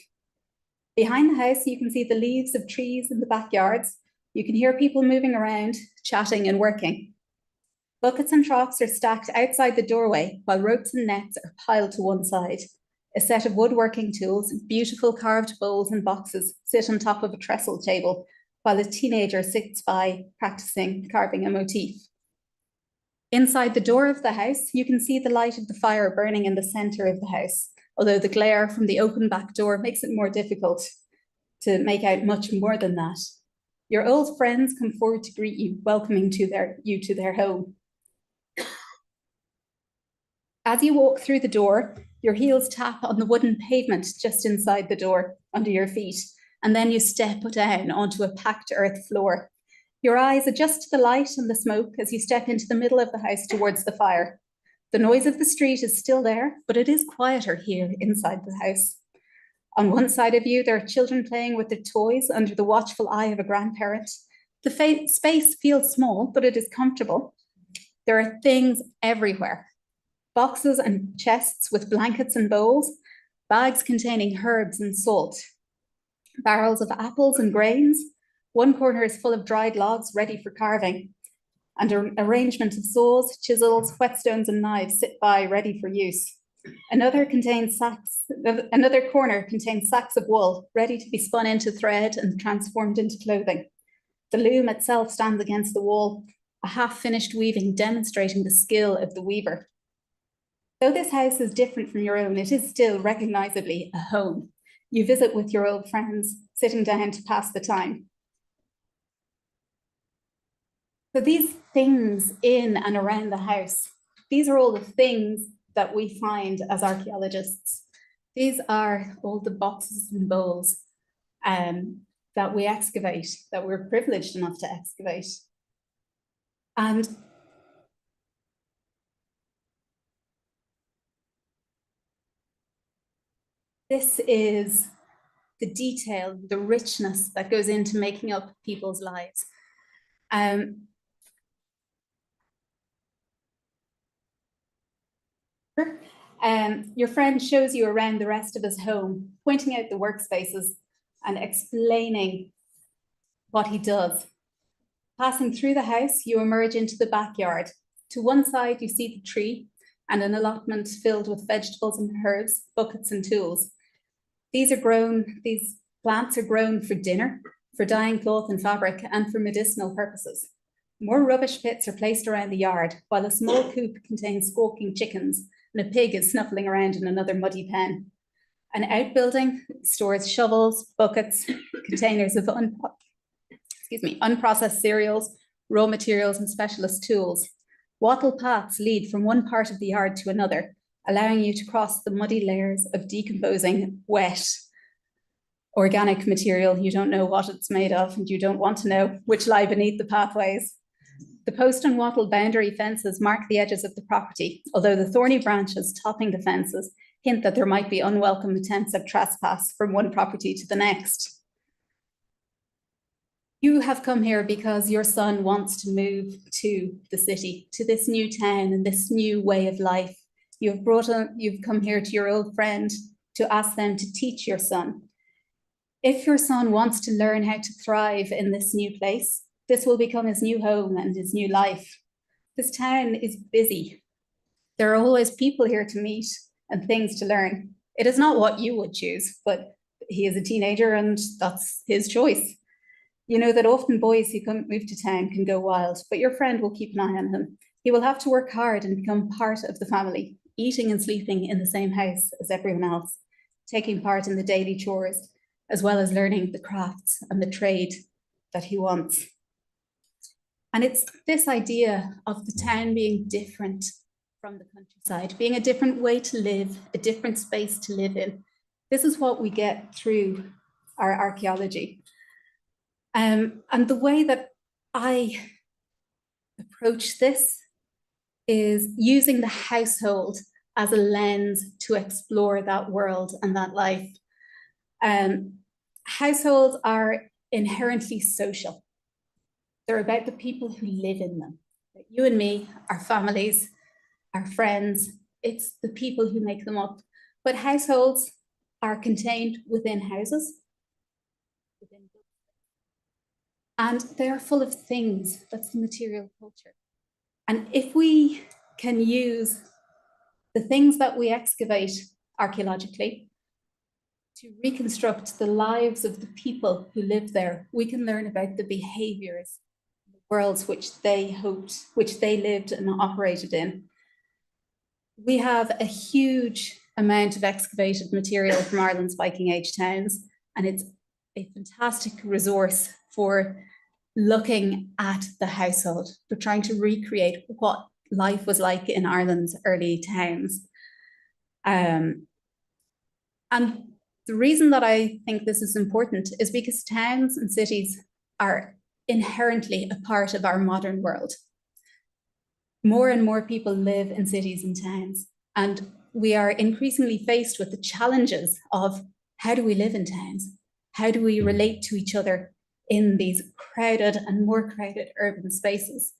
Behind the house, you can see the leaves of trees in the backyards. You can hear people moving around, chatting and working. Buckets and troughs are stacked outside the doorway, while ropes and nets are piled to one side. A set of woodworking tools, beautiful carved bowls and boxes sit on top of a trestle table, while a teenager sits by practicing carving a motif. Inside the door of the house, you can see the light of the fire burning in the center of the house, although the glare from the open back door makes it more difficult to make out much more than that. Your old friends come forward to greet you, welcoming you to their home. As you walk through the door, your heels tap on the wooden pavement just inside the door, under your feet, and then you step down onto a packed earth floor. Your eyes adjust to the light and the smoke as you step into the middle of the house towards the fire. The noise of the street is still there, but it is quieter here inside the house. On one side of you, there are children playing with their toys under the watchful eye of a grandparent. The space feels small, but it is comfortable. There are things everywhere. Boxes and chests with blankets and bowls, bags containing herbs and salt, barrels of apples and grains. One corner is full of dried logs ready for carving, and an arrangement of saws, chisels, whetstones, and knives sit by ready for use. Another corner contains sacks of wool ready to be spun into thread and transformed into clothing. The loom itself stands against the wall, a half-finished weaving demonstrating the skill of the weaver. Though this house is different from your own, it is still recognizably a home. You visit with your old friends, sitting down to pass the time. So these things in and around the house, these are all the things that we find as archaeologists. These are all the boxes and bowls that we excavate, that we're privileged enough to excavate. And this is the detail, the richness that goes into making up people's lives. Your friend shows you around the rest of his home, pointing out the workspaces and explaining what he does. Passing through the house, you emerge into the backyard. To one side, you see the tree and an allotment filled with vegetables and herbs, buckets and tools. These plants are grown for dinner, for dyeing cloth and fabric, and for medicinal purposes. More rubbish pits are placed around the yard, while a small coop contains squawking chickens, and a pig is snuffling around in another muddy pen. An outbuilding stores shovels, buckets, containers of unprocessed cereals, raw materials, and specialist tools. Wattle paths lead from one part of the yard to another, allowing you to cross the muddy layers of decomposing, wet, organic material. You don't know what it's made of, and you don't want to know, which lie beneath the pathways. The post and wattle boundary fences mark the edges of the property, although the thorny branches topping the fences hint that there might be unwelcome attempts at trespass from one property to the next. You have come here because your son wants to move to the city, to this new town and this new way of life. You've come here to your old friend to ask them to teach your son. If your son wants to learn how to thrive in this new place, this will become his new home and his new life. This town is busy. There are always people here to meet and things to learn. It is not what you would choose, but he is a teenager and that's his choice. You know that often boys who move to town can go wild, but your friend will keep an eye on him. He will have to work hard and become part of the family, eating and sleeping in the same house as everyone else, taking part in the daily chores, as well as learning the crafts and the trade that he wants. And it's this idea of the town being different from the countryside, being a different way to live, a different space to live in. This is what we get through our archaeology. And the way that I approach this is using the household as a lens to explore that world and that life. Households are inherently social. They're about the people who live in them. You and me, our families, our friends, it's the people who make them up. But households are contained within houses. And they are full of things. That's the material culture. And if we can use the things that we excavate archaeologically, to reconstruct the lives of the people who lived there. We can learn about the behaviours, the worlds which they lived and operated in. We have a huge amount of excavated material from Ireland's Viking Age towns, and it's a fantastic resource for looking at the household, for trying to recreate what life was like in Ireland's early towns. And the reason that I think this is important is because towns and cities are inherently a part of our modern world. More and more people live in cities and towns, and we are increasingly faced with the challenges of how do we live in towns? How do we relate to each other in these crowded and more crowded urban spaces?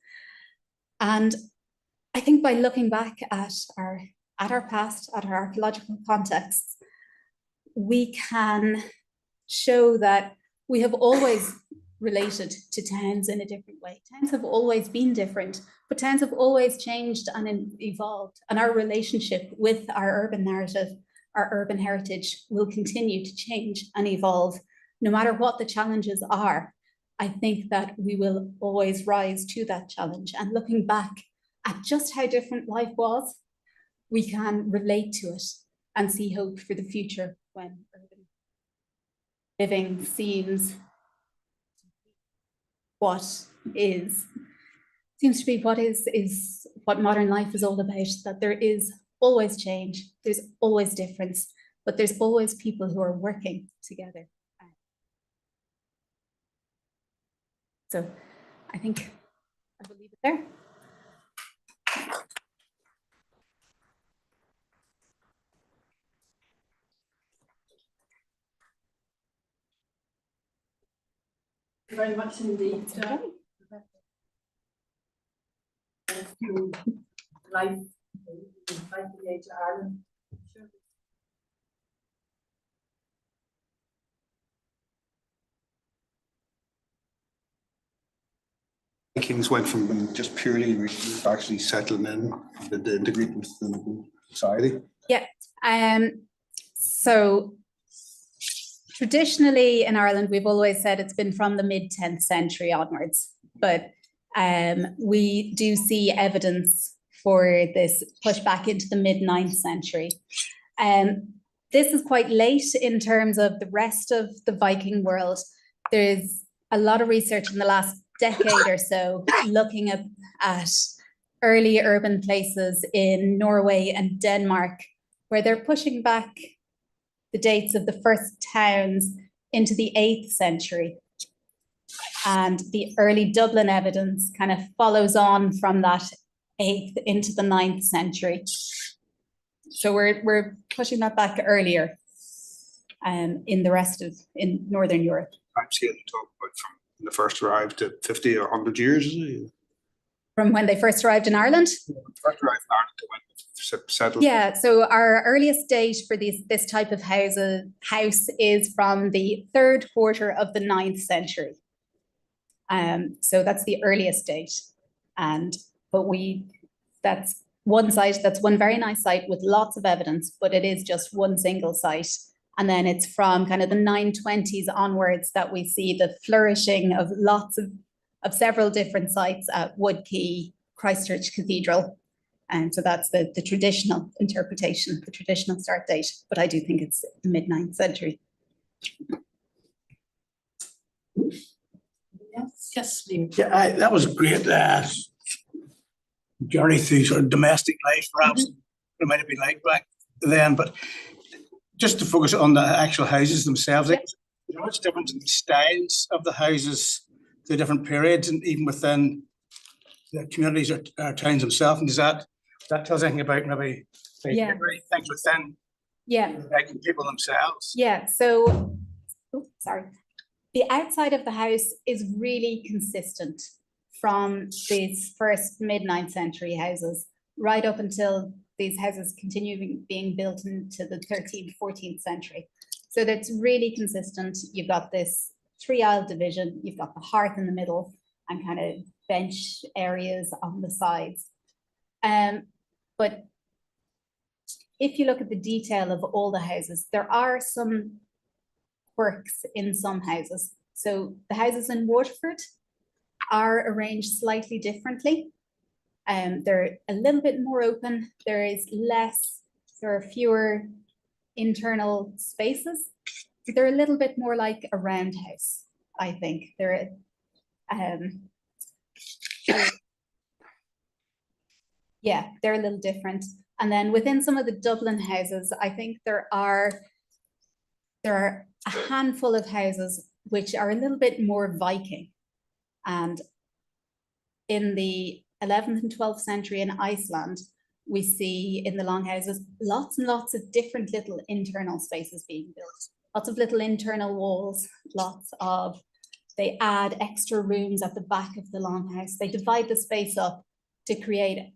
And I think by looking back at our past, at our archaeological contexts, we can show that we have always related to towns in a different way. Towns have always been different, but towns have always changed and evolved. And our relationship with our urban narrative, our urban heritage, will continue to change and evolve, no matter what the challenges are. I think that we will always rise to that challenge. And looking back at just how different life was, we can relate to it and see hope for the future when urban living seems to be what modern life is all about, that there is always change, there's always difference, but there's always people who are working together. So I think I will leave it there. Very much indeed. Life in Viking-Age Ireland. Vikings went from being just purely regional to actually settling in and integrating with the society. Yeah. So traditionally in Ireland, we've always said it's been from the mid-10th century onwards, but we do see evidence for this push back into the mid-9th century. This is quite late in terms of the rest of the Viking world. There's a lot of research in the last decade or so looking at early urban places in Norway and Denmark, where they're pushing back the dates of the first towns into the 8th century. And the early Dublin evidence kind of follows on from that 8th into the 9th century. So we're pushing that back earlier in Northern Europe. I'm seeing you talk about from when they first arrived to 50 or 100 years, is it? From when they first arrived in Ireland? When they first arrived in Ireland, they went settled. Yeah, so our earliest date for this type of house is from the 3rd quarter of the 9th century. So that's the earliest date. That's one site, that's one very nice site with lots of evidence, but it is just one single site. And then it's from kind of the 920s onwards that we see the flourishing of lots of several different sites at Woodkey, Christchurch Cathedral. And so that's the traditional interpretation, the traditional start date. But I do think it's the mid-9th century. Yes, Liam. Yeah, that was a great journey through sort of domestic life, perhaps. It might have been like back then, but just to focus on the actual houses themselves, like, there's much difference in the styles of the houses, the different periods, and even within the communities or towns themselves. And does that tell us anything about maybe things within the people themselves? Yeah, so, the outside of the house is really consistent from these first mid-9th century houses right up until these houses continue being built into the 13th, 14th century. So that's really consistent. You've got this 3-aisle division, you've got the hearth in the middle and kind of bench areas on the sides. But if you look at the detail of all the houses, there are some quirks in some houses. So the houses in Waterford are arranged slightly differently. They're a little bit more open. There are fewer internal spaces. They're a little bit more like a roundhouse, I think. They're yeah, they're a little different. And then within some of the Dublin houses, I think there are a handful of houses which are a little bit more Viking. And in the 11th and 12th century in Iceland, we see in the longhouses lots and lots of different little internal spaces being built. Lots of little internal walls, they add extra rooms at the back of the longhouse. They divide the space up to create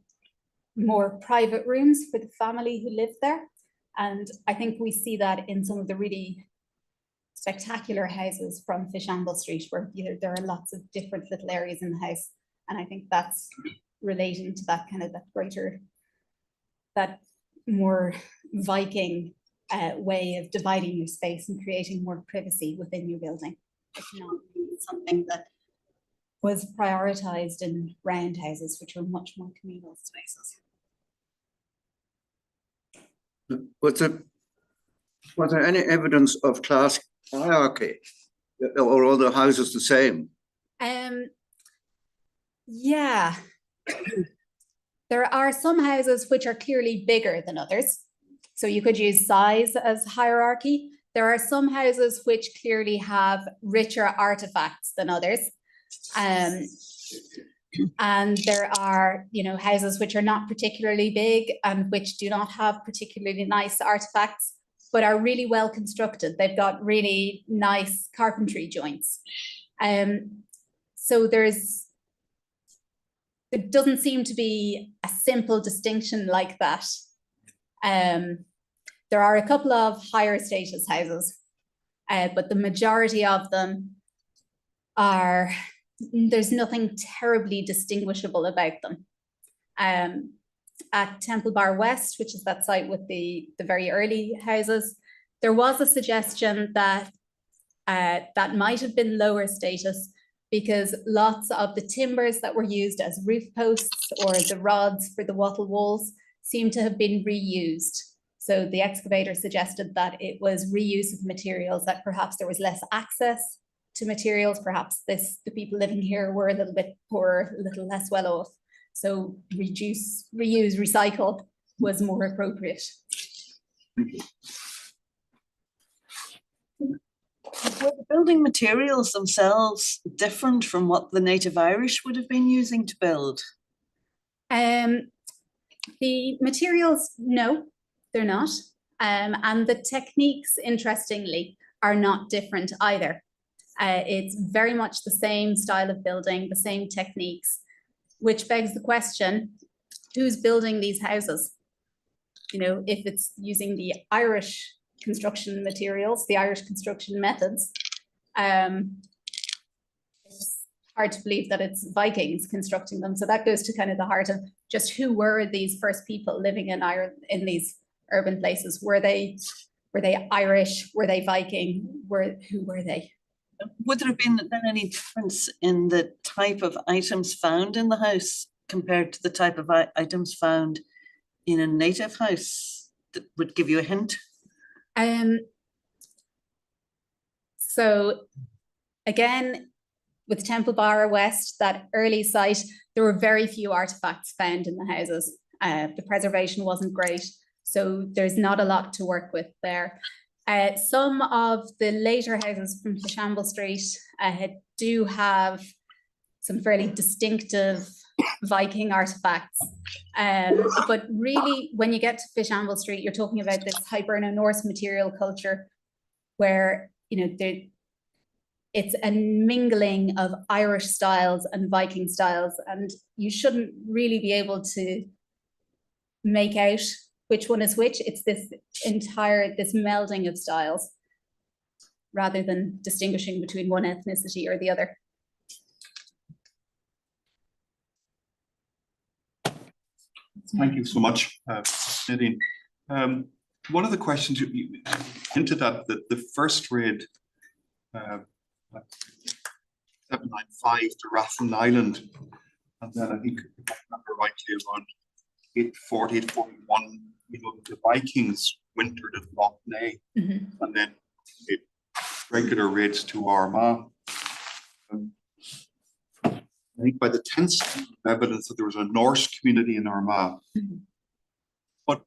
more private rooms for the family who live there. And I think we see that in some of the really spectacular houses from Fishamble Street, where there are lots of different little areas in the house. And I think that's relating to that kind of that more Viking way of dividing your space and creating more privacy within your building. It's not really something that was prioritized in roundhouses, which were much more communal spaces. Was there any evidence of class hierarchy, or are the houses the same? Yeah. There are some houses which are clearly bigger than others. So you could use size as hierarchy. There are some houses which clearly have richer artifacts than others. And there are, houses which are not particularly big and which do not have particularly nice artifacts, but are really well constructed. They've got really nice carpentry joints. So there doesn't seem to be a simple distinction like that. There are a couple of higher status houses, but the majority of them there's nothing terribly distinguishable about them. At Temple Bar West, which is that site with the very early houses, there was a suggestion that that might have been lower status because lots of the timbers that were used as roof posts or the rods for the wattle walls seem to have been reused. So the excavator suggested that it was reuse of materials, that perhaps there was less access to materials, perhaps the people living here were a little bit poorer, a little less well off. So reduce, reuse, recycle was more appropriate. Were the building materials themselves different from what the native Irish would have been using to build? The materials, no, they're not. And the techniques, interestingly, are not different either. It's very much the same style of building, the same techniques, which begs the question, who's building these houses? If it's using the Irish construction materials, the Irish construction methods, it's hard to believe that it's Vikings constructing them. So that goes to kind of the heart of just who were these first people living in Ireland, in these urban places? Were they Irish? Were they Viking? Who were they? Would there have been any difference in the type of items found in the house compared to the type of items found in a native house that would give you a hint? So again, with Temple Bar West, that early site, there were very few artifacts found in the houses. The preservation wasn't great, so there's not a lot to work with there. Some of the later houses from Fishamble Street do have some fairly distinctive Viking artifacts. But really, when you get to Fishamble Street, you're talking about this Hiberno-Norse material culture where, it's a mingling of Irish styles and Viking styles, and you shouldn't really be able to make out which one is which. It's this melding of styles rather than distinguishing between one ethnicity or the other. Thank you so much, Nadine. One of the questions you hinted at, that the first raid, 795 to Rathlin Island, and then I think, if I remember rightly, around 840, 841, the Vikings wintered at Drumclay, and then regular raids to Armagh. I think by the 10th century, evidence that there was a Norse community in Armagh. But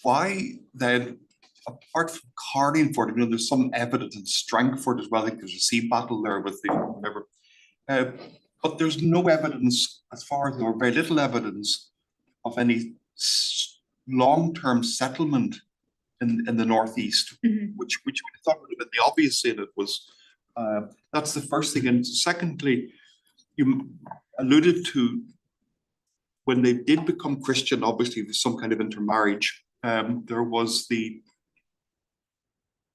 why then, apart from Carlingford, there's some evidence in Strangford as well. I think there's a sea battle there with the whatever. But there's no evidence, as far as there, very little evidence of any long-term settlement in the northeast, which we thought would have been the obvious thing. It was that's the first thing. And secondly, you alluded to when they did become Christian, obviously there's some kind of intermarriage. There was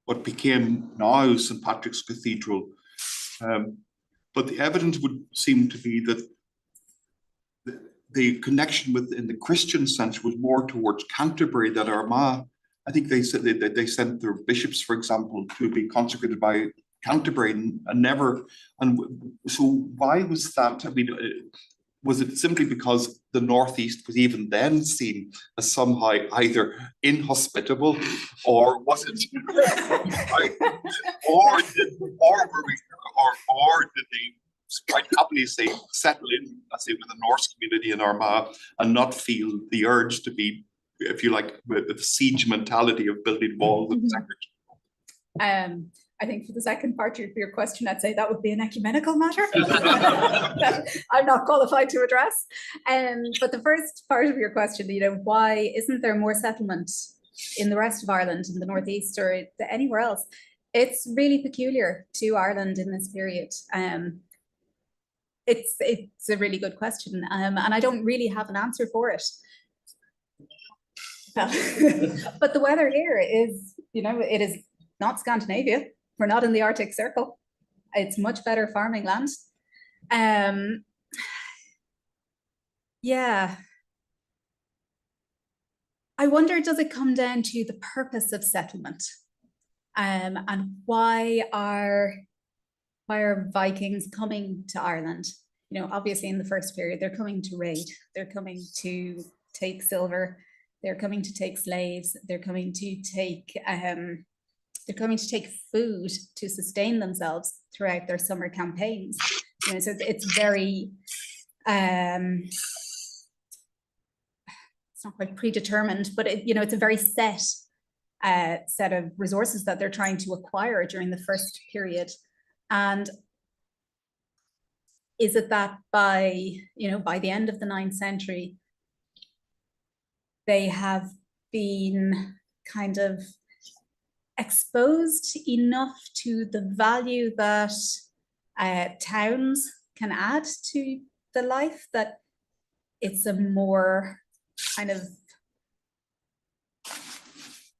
what became now St. Patrick's Cathedral. But the evidence would seem to be that the connection in the Christian sense was more towards Canterbury than Armagh. I think they said they sent their bishops, for example, to be consecrated by Canterbury and never. And so why was that? I mean, was it simply because the northeast was even then seen as somehow either inhospitable, or was it, or did they quite happily say settle in, let's say, with the Norse community in Armagh and not feel the urge to be, if you like, with the siege mentality of building walls and second? I think for the second part of your question, I'd say that would be an ecumenical matter that I'm not qualified to address. But the first part of your question, why isn't there more settlement in the rest of Ireland, in the northeast or anywhere else? It's really peculiar to Ireland in this period. It's a really good question, and I don't really have an answer for it. But the weather here is, it is not Scandinavia. We're not in the Arctic Circle. It's much better farming land. Yeah. I wonder, does it come down to the purpose of settlement? And why are Vikings coming to Ireland? Obviously in the first period, they're coming to raid. They're coming to take silver. They're coming to take slaves. They're coming to take food to sustain themselves throughout their summer campaigns. So it's very, it's not quite predetermined, but it's a very set of resources that they're trying to acquire during the first period. And is it that by the end of the 9th century, they have been kind of exposed enough to the value that towns can add to the life, that it's a more kind of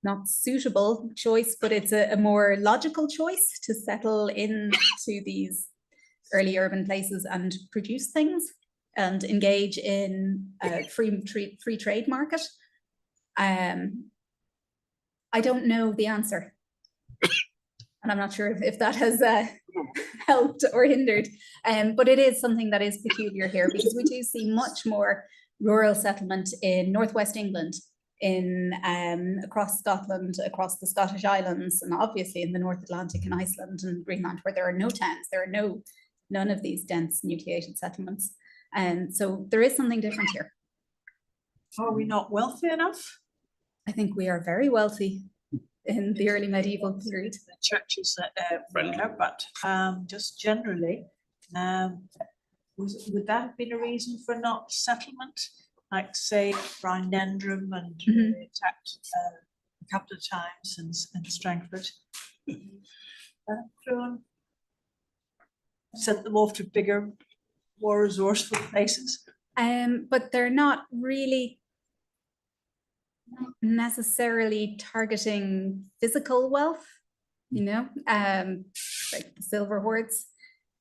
not suitable choice, but it's a more logical choice to settle into these early urban places and produce things and engage in a free trade market? I don't know the answer. And I'm not sure if that has helped or hindered. But it is something that is peculiar here, because we do see much more rural settlement in northwest England, across Scotland, across the Scottish Islands, and obviously in the North Atlantic and Iceland and Greenland, where there are no towns, there are none of these dense nucleated settlements. And so there is something different here. Are we not wealthy enough? I think we are very wealthy in the early medieval period. The churches friendly, but just generally, would that have been a reason for not settlement? Like say Brian Dendrum and attacked a couple of times in Strangford. Sent them off to bigger, more resourceful places. But they're not really necessarily targeting physical wealth, like the silver hoards,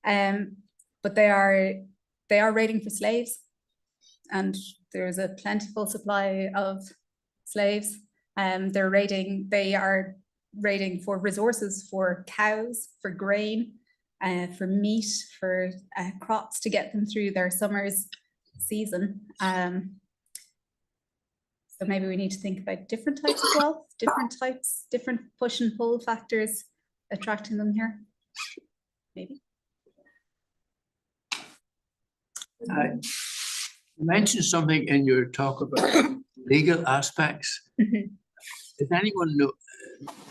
but they are raiding for slaves, and there's a plentiful supply of slaves They are raiding for resources, for cows, for grain, for meat, for crops to get them through their summer's season. So maybe we need to think about different types of wealth, different push and pull factors attracting them here. Maybe. You mentioned something in your talk about legal aspects. Does anyone know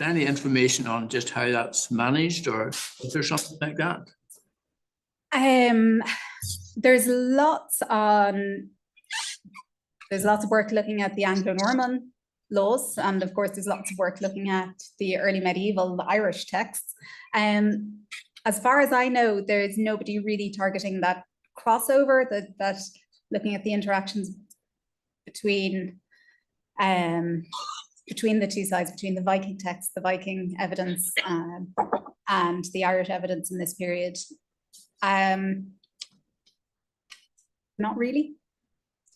any information on just how that's managed, or is there something like that? There's lots of work looking at the Anglo-Norman laws, and of course there's lots of work looking at the early medieval Irish texts. As far as I know, there's nobody really targeting that crossover, that looking at the interactions between the two sides, between the Viking text, the Viking evidence, and the Irish evidence in this period. Not really.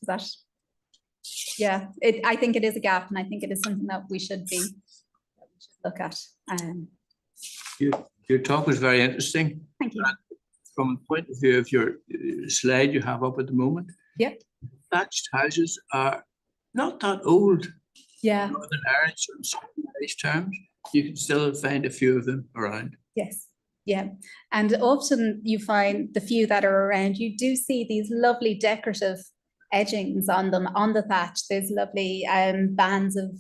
Is that? Yeah, I think it is a gap, and I think it is something that we should look at. Your talk was very interesting. Thank you. From the point of view of your slide you have up at the moment, yep, thatched houses are not that old. Yeah. Northern Irish, or certain Irish terms, you can still find a few of them around. Yes. Yeah, and often you find the few that are around, you do see these lovely decorative edgings on them, on the thatch. There's lovely bands of,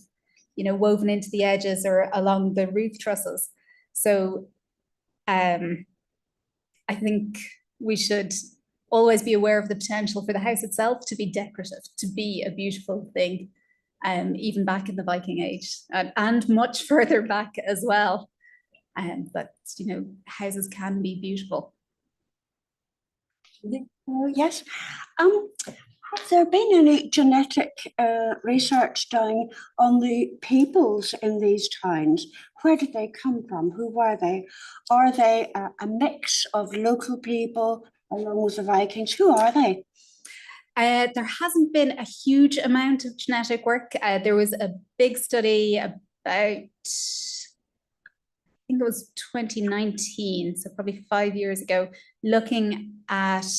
woven into the edges or along the roof trusses. So I think we should always be aware of the potential for the house itself to be decorative, to be a beautiful thing, even back in the Viking Age and much further back as well. But houses can be beautiful. Yes. Have there been any genetic research done on the peoples in these towns? Where did they come from? Who were they? Are they a mix of local people along with the Vikings? Who are they? There hasn't been a huge amount of genetic work. There was a big study about, I think it was 2019, so probably 5 years ago, looking at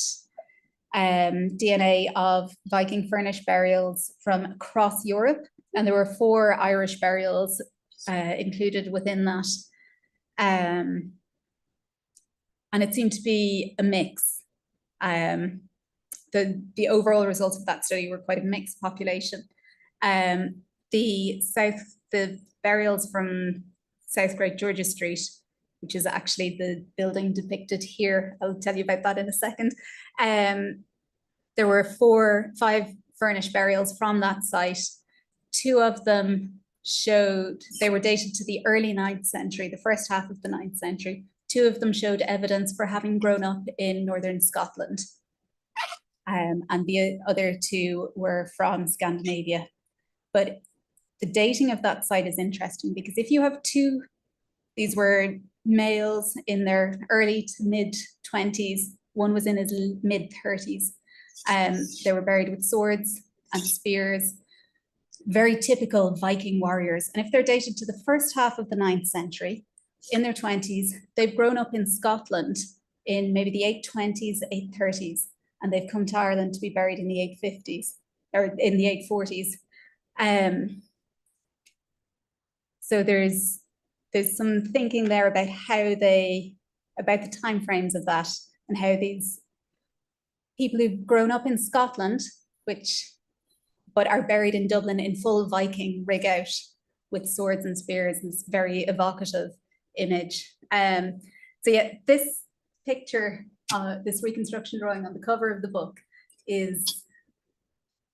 DNA of Viking furnished burials from across Europe. And there were 4 Irish burials included within that. And it seemed to be a mix. The overall results of that study were quite a mixed population. The burials from South Great George's Street, which is actually the building depicted here. I'll tell you about that in a second. There were 5 furnished burials from that site. 2 of them they were dated to the early 9th century, the first half of the 9th century. 2 of them showed evidence for having grown up in northern Scotland. And the other 2 were from Scandinavia. But the dating of that site is interesting because if you have 2, these were males in their early to mid 20s, one was in his mid 30s. They were buried with swords and spears, very typical Viking warriors. And if they're dated to the first half of the 9th century, in their 20s, they've grown up in Scotland in maybe the 820s, 830s, and they've come to Ireland to be buried in the 850s or in the 840s. So there's some thinking there about about the timeframes of that, and how these people who've grown up in Scotland, but are buried in Dublin in full Viking rig out with swords and spears, this very evocative image. So yeah, this picture, this reconstruction drawing on the cover of the book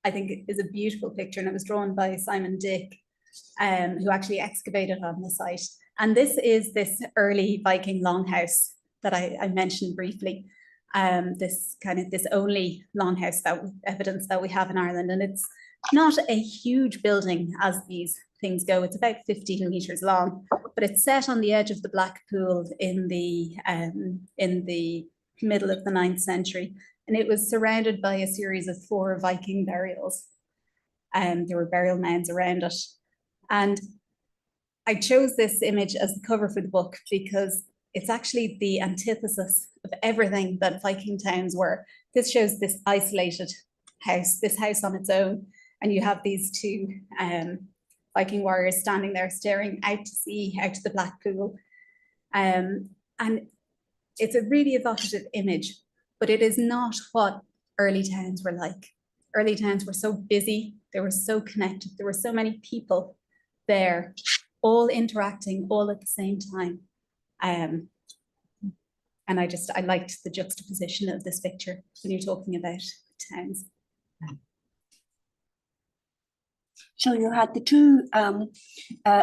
I think is a beautiful picture, and it was drawn by Simon Dick, who actually excavated on the site. And this is this early Viking longhouse that I mentioned briefly. This only longhouse evidence that we have in Ireland, and it's not a huge building as these things go. It's about 15 meters long, but it's set on the edge of the Black Pool in the middle of the 9th century, and it was surrounded by a series of 4 Viking burials. There were burial mounds around it, And I chose this image as the cover for the book because it's actually the antithesis of everything that Viking towns were. This shows this isolated house, this house on its own, and you have these two Viking warriors standing there staring out to sea, out to the Black Pool. And it's a really evocative image, but it is not what early towns were like. Early towns were so busy, they were so connected, there were so many people there, all interacting all at the same time. And I liked the juxtaposition of this picture when you're talking about towns. So you had the two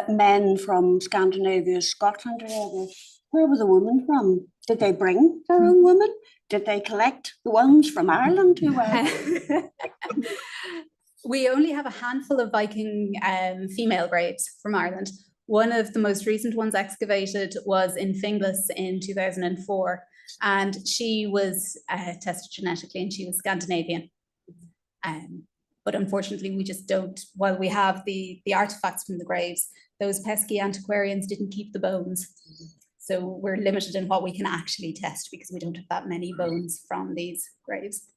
men from Scandinavia, Scotland. Where were the women from? Did they bring their own women? Did they collect the ones from Ireland who were? We only have a handful of Viking female graves from Ireland. One of the most recent ones excavated was in Finglas in 2004, and she was tested genetically and she was Scandinavian. But unfortunately, we just don't, while we have the artifacts from the graves, those pesky antiquarians didn't keep the bones. So we're limited in what we can actually test because we don't have that many bones from these graves.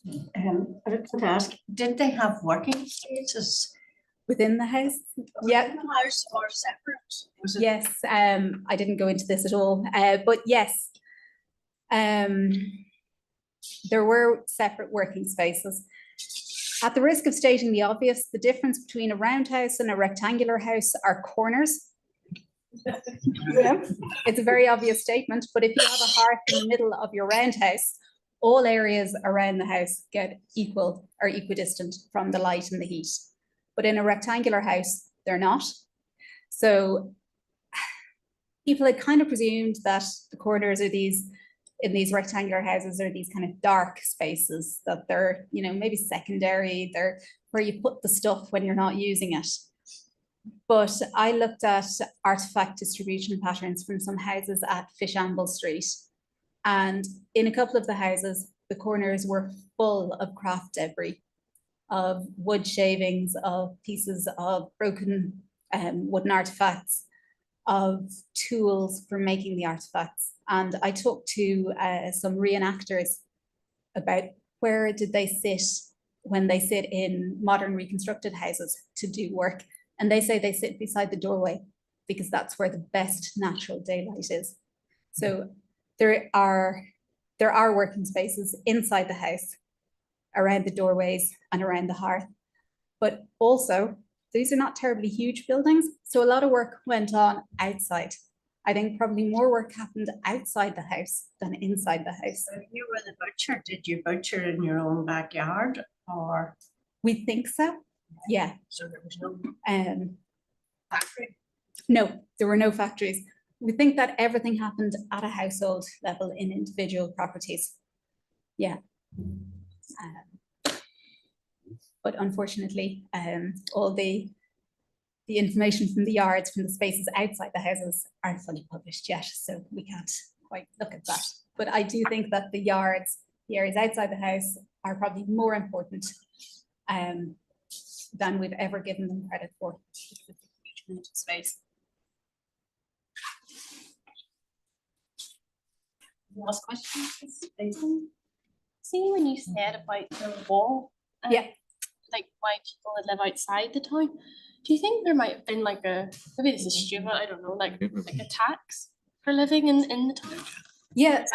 I was going to ask, did they have working spaces within the house? Yeah. The house or separate? Was it? Yes, I didn't go into this at all, but yes, there were separate working spaces. At the risk of stating the obvious, the difference between a roundhouse and a rectangular house are corners. Yeah, it's a very obvious statement, but if you have a hearth in the middle of your roundhouse, all areas around the house get equal or equidistant from the light and the heat. But in a rectangular house, they're not. So people had kind of presumed that the corners are these, in these rectangular houses, are these kind of dark spaces, that they're, you know, maybe secondary, they're where you put the stuff when you're not using it. But I looked at artifact distribution patterns from some houses at Fishamble Street. And in a couple of the houses, the corners were full of craft debris, of wood shavings, of pieces of broken wooden artifacts, of tools for making the artifacts. And I talked to some reenactors about where did they sit when they sit in modern reconstructed houses to do work. And they say they sit beside the doorway because that's where the best natural daylight is. So there are working spaces inside the house, around the doorways and around the hearth. But also, these are not terribly huge buildings, so a lot of work went on outside. I think probably more work happened outside the house than inside the house. So if you were the butcher, did you butcher in your own backyard, or? We think so, yeah. So there was no factory? No, there were no factories. We think that everything happened at a household level in individual properties. Yeah. But unfortunately, all the information from the yards, from the spaces outside the houses, aren't fully published yet, so we can't quite look at that. But I do think that the yards, the areas outside the house, are probably more important than we've ever given them credit for. Huge amount of space. Last question. See, when you said about the wall, yeah, like why people would live outside the town, do you think there might have been like a, maybe this is stupid, I don't know, like a tax for living in the town? Yeah,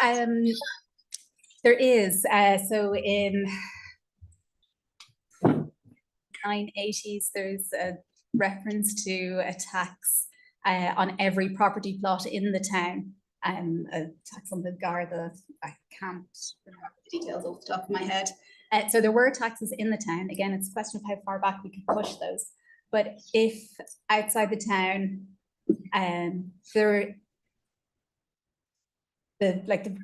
there is. So in 980s, there's a reference to a tax on every property plot in the town. A tax on the Garda, I can't remember the details off the top of my head. So there were taxes in the town. Again, it's a question of how far back we can push those. But if outside the town, the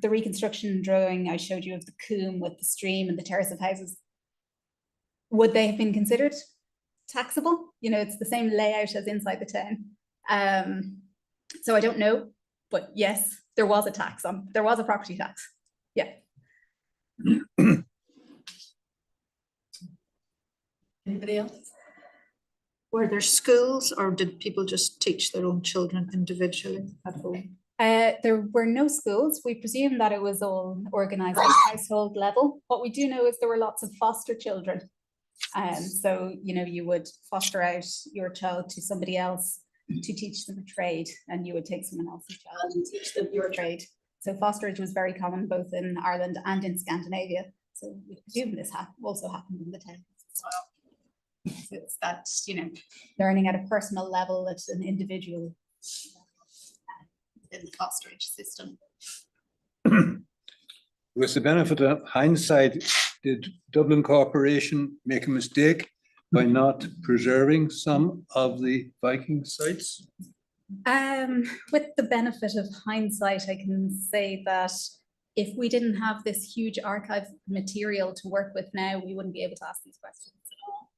reconstruction drawing I showed you of the coombe with the stream and the terrace of houses, would they have been considered taxable? You know, it's the same layout as inside the town. So I don't know. But yes, there was a tax on, there was a property tax. Yeah. Anybody else? Were there schools or did people just teach their own children individually at home? There were no schools. We presume that it was all organised at household level. What we do know is there were lots of foster children. So, you know, you would foster out your child to somebody else to teach them a trade, and you would take someone else's child and teach them your trade. So fosterage was very common both in Ireland and in Scandinavia. So we presume this also happened in the towns as well. So it's that, you know, learning at a personal level at an individual in the fosterage system. With the benefit of hindsight, did Dublin Corporation make a mistake by not preserving some of the Viking sites? With the benefit of hindsight, I can say that if we didn't have this huge archive material to work with now, we wouldn't be able to ask these questions at all.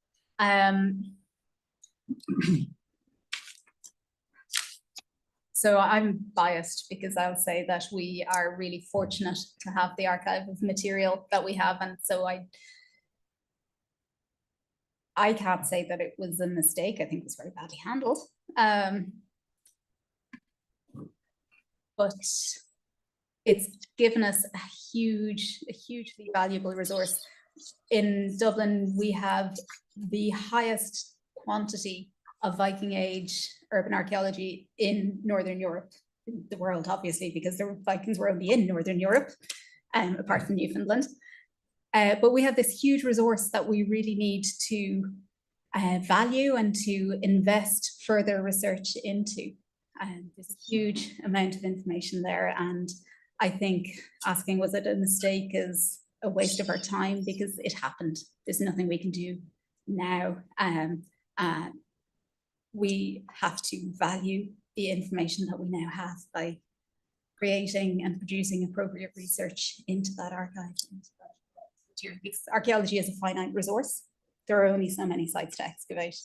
So I'm biased because I'll say that we are really fortunate to have the archive of material that we have. And so I can't say that it was a mistake. I think it was very badly handled. But it's given us a hugely valuable resource. In Dublin, we have the highest quantity of Viking age urban archaeology in Northern Europe, in the world, obviously, because the Vikings were only in Northern Europe, apart from Newfoundland. But we have this huge resource that we really need to value and to invest further research into. There's a huge amount of information there, and I think asking was it a mistake is a waste of our time because it happened. There's nothing we can do now. We have to value the information that we now have by creating and producing appropriate research into that archive. Because archaeology is a finite resource. There are only so many sites to excavate.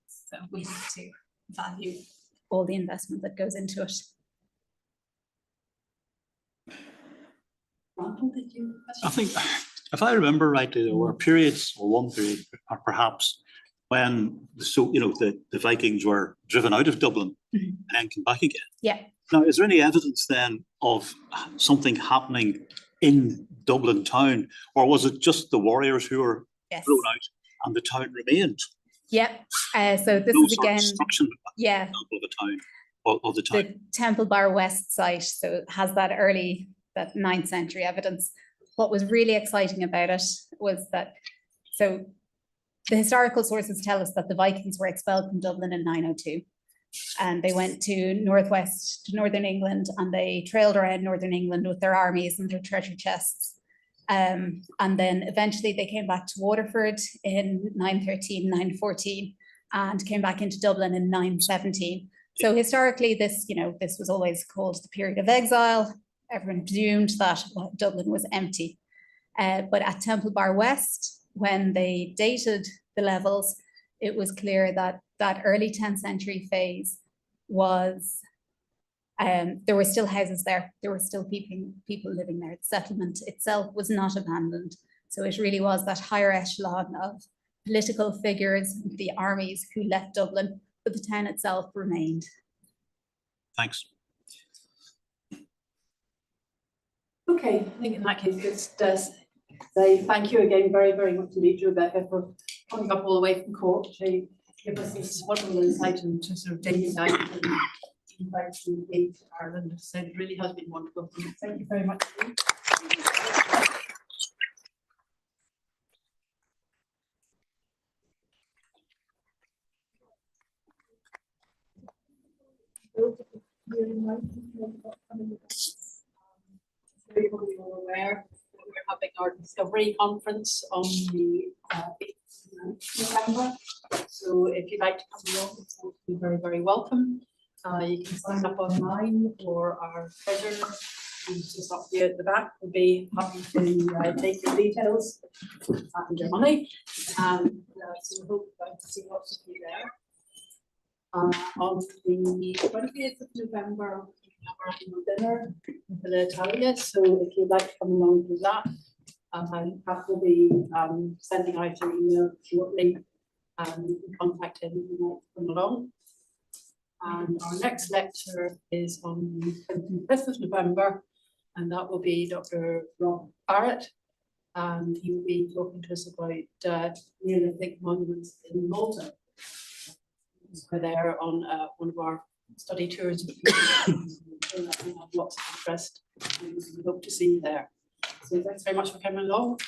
So we need to value all the investment that goes into it. I think, if I remember rightly, there were periods, or one period perhaps, when the Vikings were driven out of Dublin and then came back again. Yeah. Now, is there any evidence then of something happening in Dublin town, or was it just the warriors who were thrown out and the town remained? Yeah. So this No is sort of again, destruction yeah, of the town. Of the town. the Temple Bar West site. So it has that 9th century evidence. What was really exciting about it was that, so the historical sources tell us that the Vikings were expelled from Dublin in 902. And they went to northern England, and they trailed around northern England with their armies and their treasure chests. And then eventually they came back to Waterford in 913, 914, and came back into Dublin in 917. So historically, this was always called the period of exile. Everyone presumed that Dublin was empty. But at Temple Bar West, when they dated the levels, it was clear that that early 10th century phase was, there were still houses there. There were still people living there. The settlement itself was not abandoned. So it really was that higher echelon of political figures, the armies who left Dublin, but the town itself remained. Thanks. Okay, I think in that case, just say thank you again very, very much indeed to Rebecca for coming up all the way from Cork to give us this wonderful insight into sort of daily life and insight into Ireland. So it really has been wonderful. Thank you very much. Everybody will be aware that we're having our discovery conference on the 8th of November. So if you'd like to come along, it's going to be very, very welcome. You can sign up online for our treasurer, who's just up here at the back. We'll be happy to take your details and your money. So we hope to see lots of you there. On the 20th of November, we're having a dinner with Italia. So if you'd like to come along to that, Pat will be sending out an email shortly contact him if you want to come along. And our next lecture is on the 25th of November, and that will be Dr. Rob Barrett, and he will be talking to us about Neolithic monuments in Malta. We're there on one of our study tours. We have lots of interest, and we hope to see you there. So thanks very much for coming along.